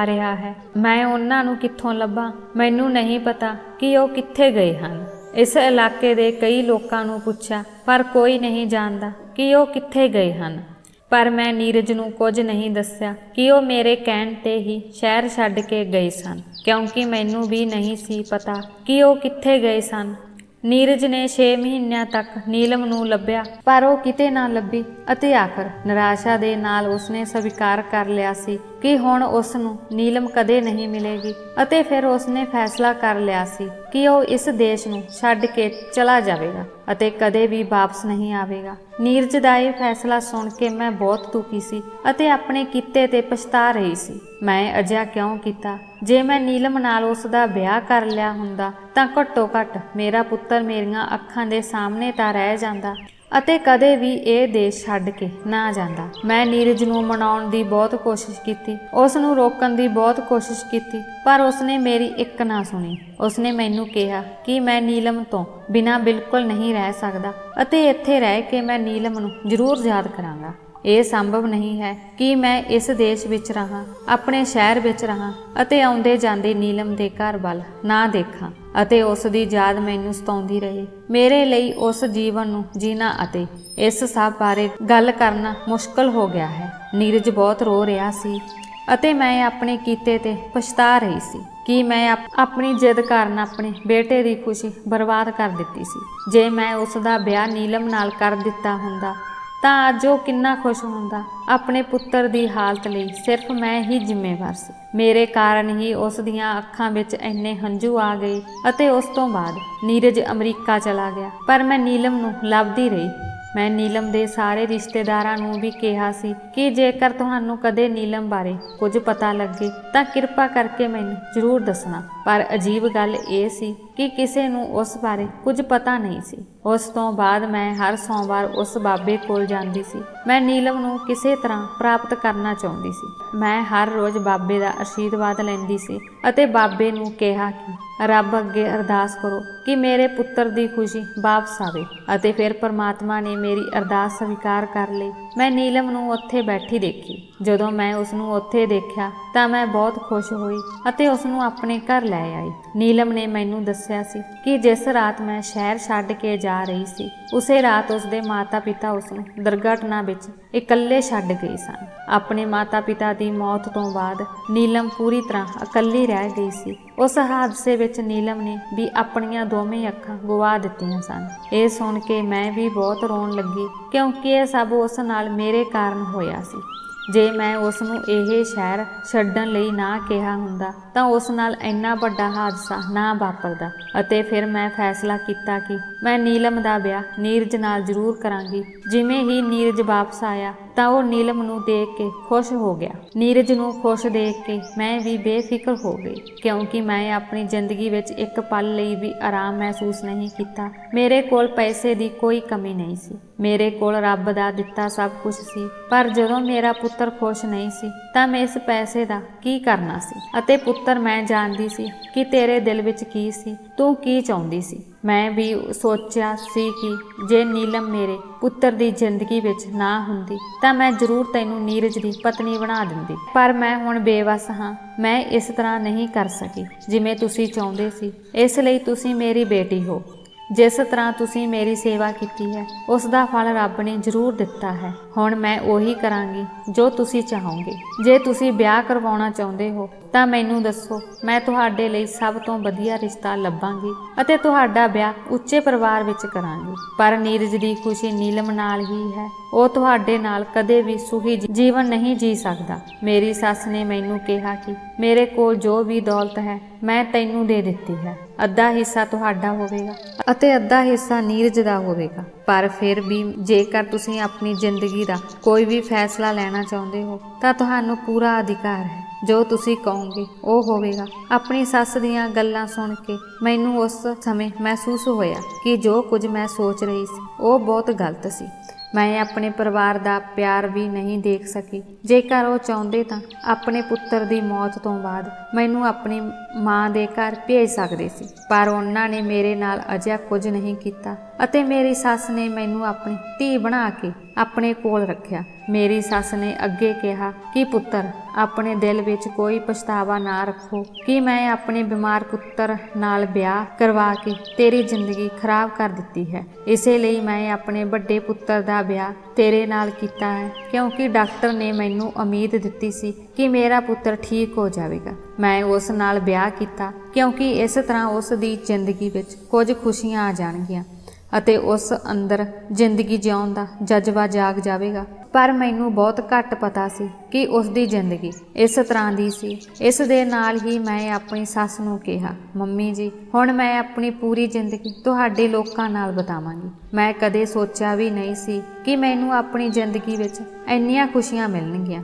ਰਿਹਾ ਹੈ ਮੈਂ ਉਹਨਾਂ ਨੂੰ ਕਿੱਥੋਂ ਲੱਭਾਂ? ਮੈਨੂੰ ਨਹੀਂ ਪਤਾ ਕਿ ਉਹ ਕਿੱਥੇ ਗਏ ਹਨ। ਇਸ ਇਲਾਕੇ ਦੇ ਕਈ ਲੋਕਾਂ ਨੂੰ ਪੁੱਛਿਆ ਪਰ ਕੋਈ ਨਹੀਂ ਜਾਣਦਾ ਕਿ ਉਹ ਕਿੱਥੇ ਗਏ ਹਨ। ਪਰ ਮੈਂ ਨੀਰਜ ਨੂੰ ਕੁਝ ਨਹੀਂ ਦੱਸਿਆ ਕਿ ਉਹ ਮੇਰੇ ਕਹਿਣ ਤੇ ਹੀ ਸ਼ਹਿਰ ਛੱਡ ਕੇ ਗਏ ਸਨ, ਕਿਉਂਕਿ ਮੈਨੂੰ ਵੀ ਨਹੀਂ ਸੀ ਪਤਾ ਕਿ ਉਹ ਕਿੱਥੇ ਗਏ ਸਨ। ਨੀਰਜ ਨੇ 6 ਮਹੀਨਿਆਂ ਤੱਕ ਨੀਲਮ ਨੂੰ ਲੱਭਿਆ ਪਰ ਉਹ ਕਿਤੇ ਨਾ ਲੱਭੀ ਅਤੇ ਆਖਰ ਨਿਰਾਸ਼ਾ ਦੇ ਨਾਲ ਉਸਨੇ ਸਵੀਕਾਰ ਕਰ ਲਿਆ ਸੀ ਕਿ ਹੁਣ ਉਸ ਨੂੰ ਨੀਲਮ ਕਦੇ ਨਹੀਂ ਮਿਲੇਗੀ ਅਤੇ ਫਿਰ ਉਸਨੇ ਫੈਸਲਾ ਕਰ ਲਿਆ ਸੀ ਕਿ ਉਹ ਇਸ ਦੇਸ਼ ਨੂੰ ਛੱਡ ਕੇ ਚਲਾ ਜਾਵੇਗਾ ਅਤੇ ਕਦੇ ਵੀ ਵਾਪਸ ਨਹੀਂ ਆਵੇਗਾ। ਨੀਰਜ ਦਾ ਇਹ ਫੈਸਲਾ ਸੁਣ ਕੇ ਮੈਂ ਬਹੁਤ ਦੁਖੀ ਸੀ ਅਤੇ ਆਪਣੇ ਕੀਤੇ ਤੇ ਪਛਤਾ ਰਹੀ ਸੀ। ਮੈਂ ਅਜਿਹਾ ਕਿਉਂ ਕੀਤਾ? ਜੇ ਮੈਂ ਨੀਲਮ ਨਾਲ ਉਸ ਦਾ ਵਿਆਹ ਕਰ ਲਿਆ ਹੁੰਦਾ ਤਾਂ ਘੱਟੋ ਘੱਟ ਮੇਰਾ ਪੁੱਤਰ ਮੇਰੀਆਂ ਅੱਖਾਂ ਦੇ ਸਾਹਮਣੇ ਤਾਂ ਰਹਿ ਜਾਂਦਾ ਅਤੇ ਕਦੇ ਵੀ ਇਹ ਦੇਸ਼ ਛੱਡ ਕੇ ਨਾ ਜਾਂਦਾ। ਮੈਂ ਨੀਰਜ ਨੂੰ ਮਨਾਉਣ ਦੀ ਬਹੁਤ ਕੋਸ਼ਿਸ਼ ਕੀਤੀ, ਉਸ ਨੂੰ ਰੋਕਣ ਦੀ ਬਹੁਤ ਕੋਸ਼ਿਸ਼ ਕੀਤੀ ਪਰ ਉਸਨੇ ਮੇਰੀ ਇੱਕ ਨਾ ਸੁਣੀ। ਉਸਨੇ ਮੈਨੂੰ ਕਿਹਾ ਕਿ ਮੈਂ ਨੀਲਮ ਤੋਂ ਬਿਨਾਂ ਬਿਲਕੁਲ ਨਹੀਂ ਰਹਿ ਸਕਦਾ ਅਤੇ ਇੱਥੇ ਰਹਿ ਕੇ ਮੈਂ ਨੀਲਮ ਨੂੰ ਜ਼ਰੂਰ ਯਾਦ ਕਰਾਂਗਾ। ਇਹ ਸੰਭਵ ਨਹੀਂ ਹੈ ਕਿ ਮੈਂ ਇਸ ਦੇਸ਼ ਵਿੱਚ ਰਹਾਂ, ਆਪਣੇ ਸ਼ਹਿਰ ਵਿੱਚ ਰਹਾਂ ਅਤੇ ਆਉਂਦੇ ਜਾਂਦੇ ਨੀਲਮ ਦੇ ਘਰ ਵੱਲ ਨਾ ਦੇਖਾਂ ਅਤੇ ਉਸ ਦੀ ਯਾਦ ਮੈਨੂੰ ਸਤਾਉਂਦੀ ਰਹੇ। ਮੇਰੇ ਲਈ ਉਸ ਜੀਵਨ ਨੂੰ ਜੀਣਾ ਅਤੇ ਇਸ ਸਭ ਬਾਰੇ ਗੱਲ ਕਰਨਾ ਮੁਸ਼ਕਲ ਹੋ ਗਿਆ ਹੈ। ਨੀਰਜ ਬਹੁਤ ਰੋ ਰਿਹਾ ਸੀ ਅਤੇ ਮੈਂ ਆਪਣੇ ਕੀਤੇ ਤੇ ਪਛਤਾ ਰਹੀ ਸੀ ਕਿ ਮੈਂ ਆਪਣੀ ਜਿੱਦ ਕਾਰਨ ਆਪਣੇ ਬੇਟੇ ਦੀ ਖੁਸ਼ੀ ਬਰਬਾਦ ਕਰ ਦਿੱਤੀ ਸੀ। ਜੇ ਮੈਂ ਉਸ ਦਾ ਵਿਆਹ ਨੀਲਮ ਨਾਲ ਕਰ ਦਿੱਤਾ ਹੁੰਦਾ ਤਾਂ ਅੱਜ ਉਹ ਕਿੰਨਾ ਖੁਸ਼ ਹੁੰਦਾ। ਆਪਣੇ ਪੁੱਤਰ ਦੀ ਹਾਲਤ ਲਈ ਸਿਰਫ ਮੈਂ ਹੀ ਜ਼ਿੰਮੇਵਾਰ ਸੀ। ਮੇਰੇ ਕਾਰਨ ਹੀ ਉਸ ਦੀਆਂ ਅੱਖਾਂ ਵਿੱਚ ਇੰਨੇ ਹੰਝੂ ਆ ਗਏ ਅਤੇ ਉਸ ਤੋਂ ਬਾਅਦ ਨੀਰਜ ਅਮਰੀਕਾ ਚਲਾ ਗਿਆ ਪਰ ਮੈਂ ਨੀਲਮ ਨੂੰ ਲੱਭਦੀ ਰਹੀ। ਮੈਂ ਨੀਲਮ ਦੇ ਸਾਰੇ ਰਿਸ਼ਤੇਦਾਰਾਂ ਨੂੰ ਵੀ ਕਿਹਾ ਸੀ ਕਿ ਜੇਕਰ ਤੁਹਾਨੂੰ ਕਦੇ ਨੀਲਮ ਬਾਰੇ ਕੁਝ ਪਤਾ ਲੱਗੇ ਤਾਂ ਕਿਰਪਾ ਕਰਕੇ ਮੈਨੂੰ ਜ਼ਰੂਰ ਦੱਸਣਾ। ਪਰ ਅਜੀਬ ਗੱਲ ਇਹ ਸੀ ਕਿ ਕਿਸੇ ਨੂੰ ਉਸ ਬਾਰੇ ਕੁਝ ਪਤਾ ਨਹੀਂ ਸੀ। ਉਸ ਤੋਂ ਬਾਅਦ ਮੈਂ ਹਰ ਸੋਮਵਾਰ ਉਸ ਬਾਬੇ ਕੋਲ ਜਾਂਦੀ ਸੀ। ਮੈਂ ਨੀਲਮ ਨੂੰ ਕਿਸੇ ਤਰ੍ਹਾਂ ਪ੍ਰਾਪਤ ਕਰਨਾ ਚਾਹੁੰਦੀ ਸੀ। ਮੈਂ ਹਰ ਰੋਜ਼ ਬਾਬੇ ਦਾ ਆਸ਼ੀਰਵਾਦ ਲੈਂਦੀ ਸੀ ਅਤੇ ਬਾਬੇ ਨੂੰ ਕਿਹਾ ਕਿ ਰੱਬ ਅੱਗੇ ਅਰਦਾਸ ਕਰੋ ਕਿ ਮੇਰੇ ਪੁੱਤਰ ਦੀ ਖੁਸ਼ੀ ਵਾਪਸ ਆਵੇ ਅਤੇ ਫਿਰ ਪਰਮਾਤਮਾ ਨੇ ਮੇਰੀ ਅਰਦਾਸ ਸਵੀਕਾਰ ਕਰ ਲਈ। ਮੈਂ ਨੀਲਮ ਨੂੰ ਉੱਥੇ ਬੈਠੀ ਦੇਖੀ। ਜਦੋਂ ਮੈਂ ਉਸ ਨੂੰ ਉੱਥੇ ਦੇਖਿਆ ਤਾਂ ਮੈਂ ਬਹੁਤ ਖੁਸ਼ ਹੋਈ ਅਤੇ ਉਸ ਨੂੰ ਆਪਣੇ ਘਰ ਲੈ ਆਈ। ਨੀਲਮ ਨੇ ਮੈਨੂੰ ਦੱਸਿਆ ਸੀ ਕਿ ਜਿਸ ਰਾਤ ਮੈਂ ਸ਼ਹਿਰ ਛੱਡ ਕੇ ਜਾ ਰਹੀ ਸੀ ਉਸੇ ਰਾਤ ਉਸਦੇ ਮਾਤਾ-ਪਿਤਾ ਉਸ ਨੂੰ ਦੁਰਘਟਨਾ ਵਿੱਚ ਇਕੱਲੇ ਛੱਡ ਗਏ ਸਨ। ਆਪਣੇ ਮਾਤਾ-ਪਿਤਾ ਦੀ ਮੌਤ ਤੋਂ ਬਾਅਦ ਨੀਲਮ ਪੂਰੀ ਤਰ੍ਹਾਂ ਇਕੱਲੀ ਰਹਿ ਗਈ ਸੀ। ਉਸ ਹਾਦਸੇ ਵਿੱਚ ਨੀਲਮ ਨੇ ਵੀ ਆਪਣੀਆਂ ਦੋਵੇਂ ਅੱਖਾਂ ਗਵਾ ਦਿੱਤੀਆਂ ਸਨ। ਇਹ ਸੁਣ ਕੇ ਮੈਂ ਵੀ ਬਹੁਤ ਰੋਣ ਲੱਗੀ ਕਿਉਂਕਿ ਇਹ ਸਭ ਉਸ ਨਾਲ ਮੇਰੇ ਕਾਰਨ ਹੋਇਆ ਸੀ। ਜੇ ਮੈਂ ਉਸ ਨੂੰ ਇਹ ਸ਼ਹਿਰ ਛੱਡਣ ਲਈ ਨਾ ਕਿਹਾ ਹੁੰਦਾ ਤਾਂ ਉਸ ਨਾਲ ਇੰਨਾ ਵੱਡਾ ਹਾਦਸਾ ਨਾ ਵਾਪਰਦਾ ਅਤੇ ਫਿਰ ਮੈਂ ਫੈਸਲਾ ਕੀਤਾ ਕਿ ਮੈਂ ਨੀਲਮ ਦਾ ਵਿਆਹ ਨੀਰਜ ਨਾਲ ਜ਼ਰੂਰ ਕਰਾਂਗੀ। ਜਿਵੇਂ ਹੀ ਨੀਰਜ ਵਾਪਸ ਆਇਆ ਤਾਂ ਉਹ ਨੀਲਮ ਨੂੰ ਦੇਖ ਕੇ ਖੁਸ਼ ਹੋ ਗਿਆ। ਨੀਰਜ ਨੂੰ ਖੁਸ਼ ਦੇਖ ਕੇ ਮੈਂ ਵੀ ਬੇਫਿਕਰ ਹੋ ਗਈ, ਕਿਉਂਕਿ ਮੈਂ ਆਪਣੀ ਜ਼ਿੰਦਗੀ ਵਿੱਚ ਇੱਕ ਪਲ ਲਈ ਵੀ ਆਰਾਮ ਮਹਿਸੂਸ ਨਹੀਂ ਕੀਤਾ। ਮੇਰੇ ਕੋਲ ਪੈਸੇ ਦੀ ਕੋਈ ਕਮੀ ਨਹੀਂ ਸੀ, ਮੇਰੇ ਕੋਲ ਰੱਬ ਦਾ ਦਿੱਤਾ ਸਭ ਕੁਝ ਸੀ, ਪਰ ਜਦੋਂ ਮੇਰਾ ਪੁੱਤਰ ਖੁਸ਼ ਨਹੀਂ ਸੀ ਤਾਂ ਮੈਂ ਇਸ ਪੈਸੇ ਦਾ ਕੀ ਕਰਨਾ ਸੀ। ਅਤੇ ਪੁੱਤਰ, ਮੈਂ ਜਾਣਦੀ ਸੀ ਕਿ ਤੇਰੇ ਦਿਲ ਵਿੱਚ ਕੀ ਸੀ, ਤੂੰ ਕੀ ਚਾਹੁੰਦੀ ਸੀ। ਮੈਂ ਵੀ ਸੋਚਿਆ ਸੀ ਕਿ ਜੇ ਨੀਲਮ ਮੇਰੇ ਪੁੱਤਰ ਦੀ ਜ਼ਿੰਦਗੀ ਵਿੱਚ ਨਾ ਹੁੰਦੀ ਤਾਂ ਮੈਂ ਜ਼ਰੂਰ ਤੈਨੂੰ ਨੀਰਜ ਦੀ ਪਤਨੀ ਬਣਾ ਦਿੰਦੀ, ਪਰ ਮੈਂ ਹੁਣ ਬੇਵੱਸ ਹਾਂ। ਮੈਂ ਇਸ ਤਰ੍ਹਾਂ ਨਹੀਂ ਕਰ ਸਕੀ ਜਿਵੇਂ ਤੁਸੀਂ ਚਾਹੁੰਦੇ ਸੀ, ਇਸ ਲਈ ਤੁਸੀਂ ਮੇਰੀ ਬੇਟੀ ਹੋ। ਜਿਸ ਤਰ੍ਹਾਂ ਤੁਸੀਂ ਮੇਰੀ ਸੇਵਾ ਕੀਤੀ ਹੈ ਉਸ ਦਾ ਫਲ ਰੱਬ ਨੇ ਜ਼ਰੂਰ ਦਿੱਤਾ ਹੈ। ਹੁਣ ਮੈਂ ਉਹੀ ਕਰਾਂਗੀ ਜੋ ਤੁਸੀਂ ਚਾਹੋਗੇ। ਜੇ ਤੁਸੀਂ ਵਿਆਹ ਕਰਵਾਉਣਾ ਚਾਹੁੰਦੇ ਹੋ ਤਾਂ ਮੈਨੂੰ ਦੱਸੋ, ਮੈਂ ਤੁਹਾਡੇ ਲਈ ਸਭ ਤੋਂ ਵਧੀਆ ਰਿਸ਼ਤਾ ਲੱਭਾਂਗੀ ਅਤੇ ਤੁਹਾਡਾ ਵਿਆਹ ਉੱਚੇ ਪਰਿਵਾਰ ਵਿੱਚ ਕਰਾਂਗੀ। ਪਰ ਨੀਰਜ ਦੀ ਖੁਸ਼ੀ ਨੀਲਮ ਨਾਲ ਹੀ ਹੈ, ਉਹ ਤੁਹਾਡੇ ਨਾਲ ਕਦੇ ਵੀ ਸੁਖੀ ਜੀਵਨ ਨਹੀਂ ਜੀ ਸਕਦਾ। ਮੇਰੀ ਸੱਸ ਨੇ ਮੈਨੂੰ ਕਿਹਾ ਕਿ ਮੇਰੇ ਕੋਲ ਜੋ ਵੀ ਦੌਲਤ ਹੈ ਮੈਂ ਤੈਨੂੰ ਦੇ ਦਿੱਤੀ ਹੈ, ਅੱਧਾ ਹਿੱਸਾ ਤੁਹਾਡਾ ਹੋਵੇਗਾ ਅਤੇ ਅੱਧਾ ਹਿੱਸਾ ਨੀਰਜ ਦਾ ਹੋਵੇਗਾ। ਪਰ ਫਿਰ ਵੀ ਜੇਕਰ ਤੁਸੀਂ ਆਪਣੀ ਜ਼ਿੰਦਗੀ ਦਾ ਕੋਈ ਵੀ ਫੈਸਲਾ ਲੈਣਾ ਚਾਹੁੰਦੇ ਹੋ ਤਾਂ ਤੁਹਾਨੂੰ ਪੂਰਾ ਅਧਿਕਾਰ ਹੈ। ਜੋ ਤੁਸੀਂ ਕਹੋਗੇ ਉਹ ਹੋਵੇਗਾ। ਆਪਣੀ ਸੱਸ ਦੀਆਂ ਗੱਲਾਂ ਸੁਣ ਕੇ ਮੈਨੂੰ ਉਸ ਸਮੇਂ ਮਹਿਸੂਸ ਹੋਇਆ ਕਿ ਜੋ ਕੁਝ ਮੈਂ ਸੋਚ ਰਹੀ ਸੀ ਉਹ ਬਹੁਤ ਗਲਤ ਸੀ। ਮੈਂ ਆਪਣੇ ਪਰਿਵਾਰ ਦਾ ਪਿਆਰ ਵੀ ਨਹੀਂ ਦੇਖ ਸਕੀ। ਜੇਕਰ ਉਹ ਚਾਹੁੰਦੇ ਤਾਂ ਆਪਣੇ ਪੁੱਤਰ ਦੀ ਮੌਤ ਤੋਂ ਬਾਅਦ ਮੈਨੂੰ ਆਪਣੀ ਮਾਂ ਦੇ ਘਰ ਭੇਜ ਸਕਦੇ ਸੀ, ਪਰ ਉਹਨਾਂ ਨੇ ਮੇਰੇ ਨਾਲ ਅਜਿਹਾ ਕੁਝ ਨਹੀਂ ਕੀਤਾ ਅਤੇ ਮੇਰੀ ਸੱਸ ਨੇ ਮੈਨੂੰ ਆਪਣੀ ਧੀ ਬਣਾ ਕੇ ਆਪਣੇ ਕੋਲ ਰੱਖਿਆ। ਮੇਰੀ ਸੱਸ ਨੇ ਅੱਗੇ ਕਿਹਾ ਕਿ ਪੁੱਤਰ, ਆਪਣੇ ਦਿਲ ਵਿੱਚ ਕੋਈ ਪਛਤਾਵਾ ਨਾ ਰੱਖੋ ਕਿ ਮੈਂ ਆਪਣੇ ਬਿਮਾਰ ਪੁੱਤਰ ਨਾਲ ਵਿਆਹ ਕਰਵਾ ਕੇ ਤੇਰੀ ਜ਼ਿੰਦਗੀ ਖਰਾਬ ਕਰ ਦਿੱਤੀ ਹੈ। ਇਸੇ ਲਈ ਮੈਂ ਆਪਣੇ ਵੱਡੇ ਪੁੱਤਰ ਦਾ ਵਿਆਹ ਤੇਰੇ ਨਾਲ ਕੀਤਾ ਹੈ, ਕਿਉਂਕਿ ਡਾਕਟਰ ਨੇ ਮੈਨੂੰ ਉਮੀਦ ਦਿੱਤੀ ਸੀ ਕਿ ਮੇਰਾ ਪੁੱਤਰ ਠੀਕ ਹੋ ਜਾਵੇਗਾ। ਮੈਂ ਉਸ ਨਾਲ ਵਿਆਹ ਕੀਤਾ ਕਿਉਂਕਿ ਇਸ ਤਰ੍ਹਾਂ ਉਸ ਦੀ ਜ਼ਿੰਦਗੀ ਵਿੱਚ ਕੁਝ ਖੁਸ਼ੀਆਂ ਆ ਜਾਣਗੀਆਂ ਅਤੇ ਉਸ ਅੰਦਰ ਜ਼ਿੰਦਗੀ ਜਿਉਣ ਦਾ ਜਜ਼ਬਾ ਜਾਗ ਜਾਵੇਗਾ। ਪਰ ਮੈਨੂੰ ਬਹੁਤ ਘੱਟ ਪਤਾ ਸੀ ਕਿ ਉਸ ਦੀ ਜ਼ਿੰਦਗੀ ਇਸ ਤਰ੍ਹਾਂ ਦੀ ਸੀ। ਇਸ ਦੇ ਨਾਲ ਹੀ ਮੈਂ ਆਪਣੀ ਸੱਸ ਨੂੰ ਕਿਹਾ, ਮੰਮੀ ਜੀ, ਹੁਣ ਮੈਂ ਆਪਣੀ ਪੂਰੀ ਜ਼ਿੰਦਗੀ ਤੁਹਾਡੇ ਲੋਕਾਂ ਨਾਲ ਬਿਤਾਵਾਂਗੀ। ਮੈਂ ਕਦੇ ਸੋਚਿਆ ਵੀ ਨਹੀਂ ਸੀ ਕਿ ਮੈਨੂੰ ਆਪਣੀ ਜ਼ਿੰਦਗੀ ਵਿੱਚ ਇੰਨੀਆਂ ਖੁਸ਼ੀਆਂ ਮਿਲਣਗੀਆਂ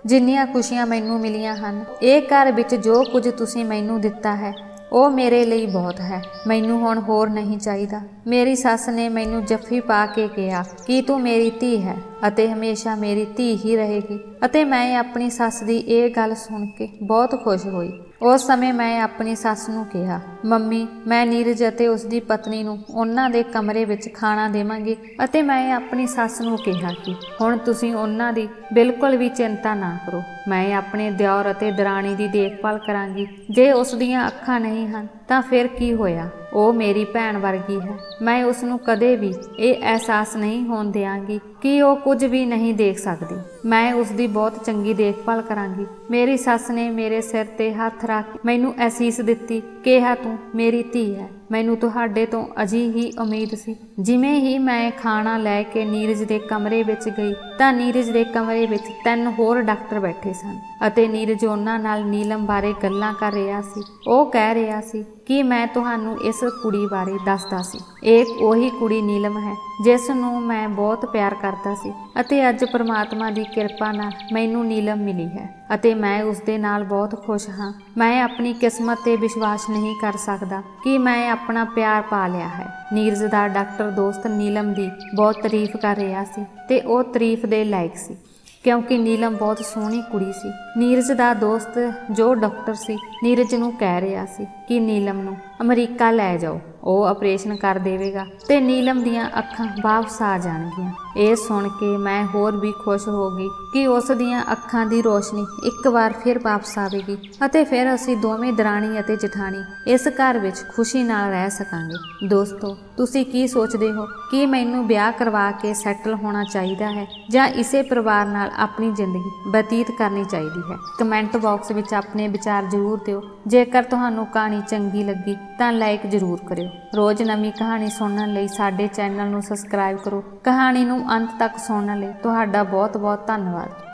ਜਿੰਨੀਆਂ ਖੁਸ਼ੀਆਂ ਮੈਨੂੰ ਮਿਲੀਆਂ ਹਨ। ਇਹ ਘਰ ਵਿੱਚ ਜੋ ਕੁਝ ਤੁਸੀਂ ਮੈਨੂੰ ਦਿੱਤਾ ਹੈ ਉਹ ਮੇਰੇ ਲਈ ਬਹੁਤ ਹੈ, ਮੈਨੂੰ ਹੁਣ ਹੋਰ ਨਹੀਂ ਚਾਹੀਦਾ। ਮੇਰੀ ਸੱਸ ਨੇ ਮੈਨੂੰ ਜੱਫੀ ਪਾ ਕੇ ਕਿਹਾ ਕਿ ਤੂੰ ਮੇਰੀ ਧੀ ਹੈ ਅਤੇ ਹਮੇਸ਼ਾ ਮੇਰੀ ਧੀ ਹੀ ਰਹੇਗੀ, ਅਤੇ ਮੈਂ ਆਪਣੀ ਸੱਸ ਦੀ ਇਹ ਗੱਲ ਸੁਣ ਕੇ ਬਹੁਤ ਖੁਸ਼ ਹੋਈ। ਉਸ ਸਮੇਂ ਮੈਂ ਆਪਣੀ ਸੱਸ ਨੂੰ ਕਿਹਾ, ਮੰਮੀ, ਮੈਂ ਨੀਰਜ ਅਤੇ ਉਸ ਦੀ ਪਤਨੀ ਨੂੰ ਉਹਨਾਂ ਦੇ ਕਮਰੇ ਵਿੱਚ ਖਾਣਾ ਦੇਵਾਂਗੀ ਅਤੇ ਮੈਂ ਆਪਣੀ ਸੱਸ ਨੂੰ ਕਿਹਾ ਕਿ ਹੁਣ ਤੁਸੀਂ ਉਹਨਾਂ ਦੀ ਬਿਲਕੁਲ ਵੀ ਚਿੰਤਾ ਨਾ ਕਰੋ। ਮੈਂ ਆਪਣੇ ਦਿਓਰ ਅਤੇ ਦਰਾਣੀ ਦੀ ਦੇਖਭਾਲ ਕਰਾਂਗੀ। ਜੇ ਉਸ ਦੀਆਂ ਅੱਖਾਂ ਨਹੀਂ ਹਨ ਤਾਂ ਫਿਰ ਕੀ ਹੋਇਆ, ਉਹ ਮੇਰੀ ਭੈਣ ਵਰਗੀ ਹੈ। ਮੈਂ ਉਸ ਨੂੰ ਕਦੇ ਵੀ ਇਹ ਅਹਿਸਾਸ ਨਹੀਂ ਹੋਣ ਦਿਆਂਗੀ ਕਿ ਉਹ ਕੁਝ ਵੀ ਨਹੀਂ ਦੇਖ ਸਕਦੀ। ਮੈਂ ਉਸ ਦੀ ਬਹੁਤ ਚੰਗੀ ਦੇਖਭਾਲ ਕਰਾਂਗੀ। ਮੇਰੀ ਸੱਸ ਨੇ ਮੇਰੇ ਸਿਰ ਤੇ ਹੱਥ ਰੱਖ ਮੈਨੂੰ ਅਸੀਸ ਦਿੱਤੀ, ਕਿਹਾ ਤੂੰ ਮੇਰੀ ਧੀ ਹੈ। ਮੈਨੂੰ ਤੁਹਾਡੇ ਤੋਂ ਅਜਿਹੀ ਉਮੀਦ ਸੀ। ਜਿਵੇਂ ਹੀ ਮੈਂ ਖਾਣਾ ਲੈ ਕੇ ਨੀਰਜ ਦੇ ਕਮਰੇ ਵਿੱਚ ਗਈ ਤਾਂ ਨੀਰਜ ਦੇ ਕਮਰੇ ਵਿੱਚ 3 ਹੋਰ ਡਾਕਟਰ ਬੈਠੇ ਸਨ ਅਤੇ ਨੀਰਜ ਉਹਨਾਂ ਨਾਲ ਨੀਲਮ ਬਾਰੇ ਗੱਲਾਂ ਕਰ ਰਿਹਾ ਸੀ। ਉਹ ਕਹਿ ਰਿਹਾ ਸੀ ਕਿ ਮੈਂ ਤੁਹਾਨੂੰ ਇਸ ਕੁੜੀ ਬਾਰੇ ਦੱਸਦਾ ਸੀ। ਇਹ ਉਹੀ ਕੁੜੀ ਨੀਲਮ ਹੈ ਜਿਸ ਨੂੰ ਮੈਂ ਬਹੁਤ ਪਿਆਰ ਕਰਦਾ ਸੀ ਅਤੇ ਅੱਜ ਪਰਮਾਤਮਾ ਦੀ ਕਿਰਪਾ ਨਾਲ ਮੈਨੂੰ ਨੀਲਮ ਮਿਲੀ ਹੈ ਅਤੇ ਮੈਂ ਉਸ ਦੇ ਨਾਲ ਬਹੁਤ ਖੁਸ਼ ਹਾਂ। ਮੈਂ ਆਪਣੀ ਕਿਸਮਤ ਤੇ ਵਿਸ਼ਵਾਸ ਨਹੀਂ ਕਰ ਸਕਦਾ ਕਿ ਮੈਂ ਆਪਣਾ ਪਿਆਰ ਪਾ ਲਿਆ ਹੈ। ਨੀਰਜ ਦਾ ਡਾਕਟਰ ਦੋਸਤ ਨੀਲਮ ਦੀ ਬਹੁਤ ਤਾਰੀਫ ਕਰ ਰਿਹਾ ਸੀ ਤੇ ਉਹ ਤਾਰੀਫ ਦੇ ਲਾਇਕ ਸੀ ਕਿਉਂਕਿ ਨੀਲਮ ਬਹੁਤ ਸੋਹਣੀ ਕੁੜੀ ਸੀ। ਨੀਰਜ ਦਾ ਦੋਸਤ ਜੋ ਡਾਕਟਰ ਸੀ ਨੀਰਜ ਨੂੰ ਕਹਿ ਰਿਹਾ ਸੀ ਕਿ ਨੀਲਮ ਨੂੰ ਅਮਰੀਕਾ ਲੈ ਜਾਓ, ਉਹ ਆਪਰੇਸ਼ਨ ਕਰ ਦੇਵੇਗਾ ਤੇ ਨੀਲਮ ਦੀਆਂ ਅੱਖਾਂ ਵਾਪਸ ਆ ਜਾਣਗੀਆਂ। ਇਹ ਸੁਣ ਕੇ ਮੈਂ ਹੋਰ ਵੀ ਖੁਸ਼ ਹੋ ਗਈ ਕਿ ਉਸ ਦੀਆਂ ਅੱਖਾਂ ਦੀ ਰੋਸ਼ਨੀ ਇੱਕ ਵਾਰ ਫਿਰ ਵਾਪਸ ਆਵੇਗੀ ਅਤੇ ਫਿਰ ਅਸੀਂ ਦੋਵੇਂ ਦਰਾਣੀ ਅਤੇ ਜਠਾਣੀ ਇਸ ਘਰ ਵਿੱਚ ਖੁਸ਼ੀ ਨਾਲ ਰਹਿ ਸਕਾਂਗੇ। ਦੋਸਤੋ, ਤੁਸੀਂ ਕੀ ਸੋਚਦੇ ਹੋ ਕਿ ਮੈਨੂੰ ਵਿਆਹ ਕਰਵਾ ਕੇ ਸੈਟਲ ਹੋਣਾ ਚਾਹੀਦਾ ਹੈ ਜਾਂ ਇਸੇ ਪਰਿਵਾਰ ਨਾਲ ਆਪਣੀ ਜ਼ਿੰਦਗੀ ਬਤੀਤ ਕਰਨੀ ਚਾਹੀਦੀ ਹੈ? ਕਮੈਂਟ ਬਾਕਸ ਵਿੱਚ ਆਪਣੇ ਵਿਚਾਰ ਜ਼ਰੂਰ ਦਿਓ। ਜੇਕਰ ਤੁਹਾਨੂੰ ਕਹਾਣੀ ਚੰਗੀ ਲੱਗੀ ਤਾਂ ਲਾਈਕ ਜ਼ਰੂਰ ਕਰਿਓ। ਰੋਜ਼ ਨਵੀਂ ਕਹਾਣੀ ਸੁਣਨ ਲਈ ਸਾਡੇ ਚੈਨਲ ਨੂੰ ਸਬਸਕ੍ਰਾਈਬ ਕਰੋ। ਕਹਾਣੀ ਨੂੰ ਅੰਤ ਤੱਕ ਸੁਣਨ ਲਈ ਤੁਹਾਡਾ ਬਹੁਤ ਬਹੁਤ ਧੰਨਵਾਦ।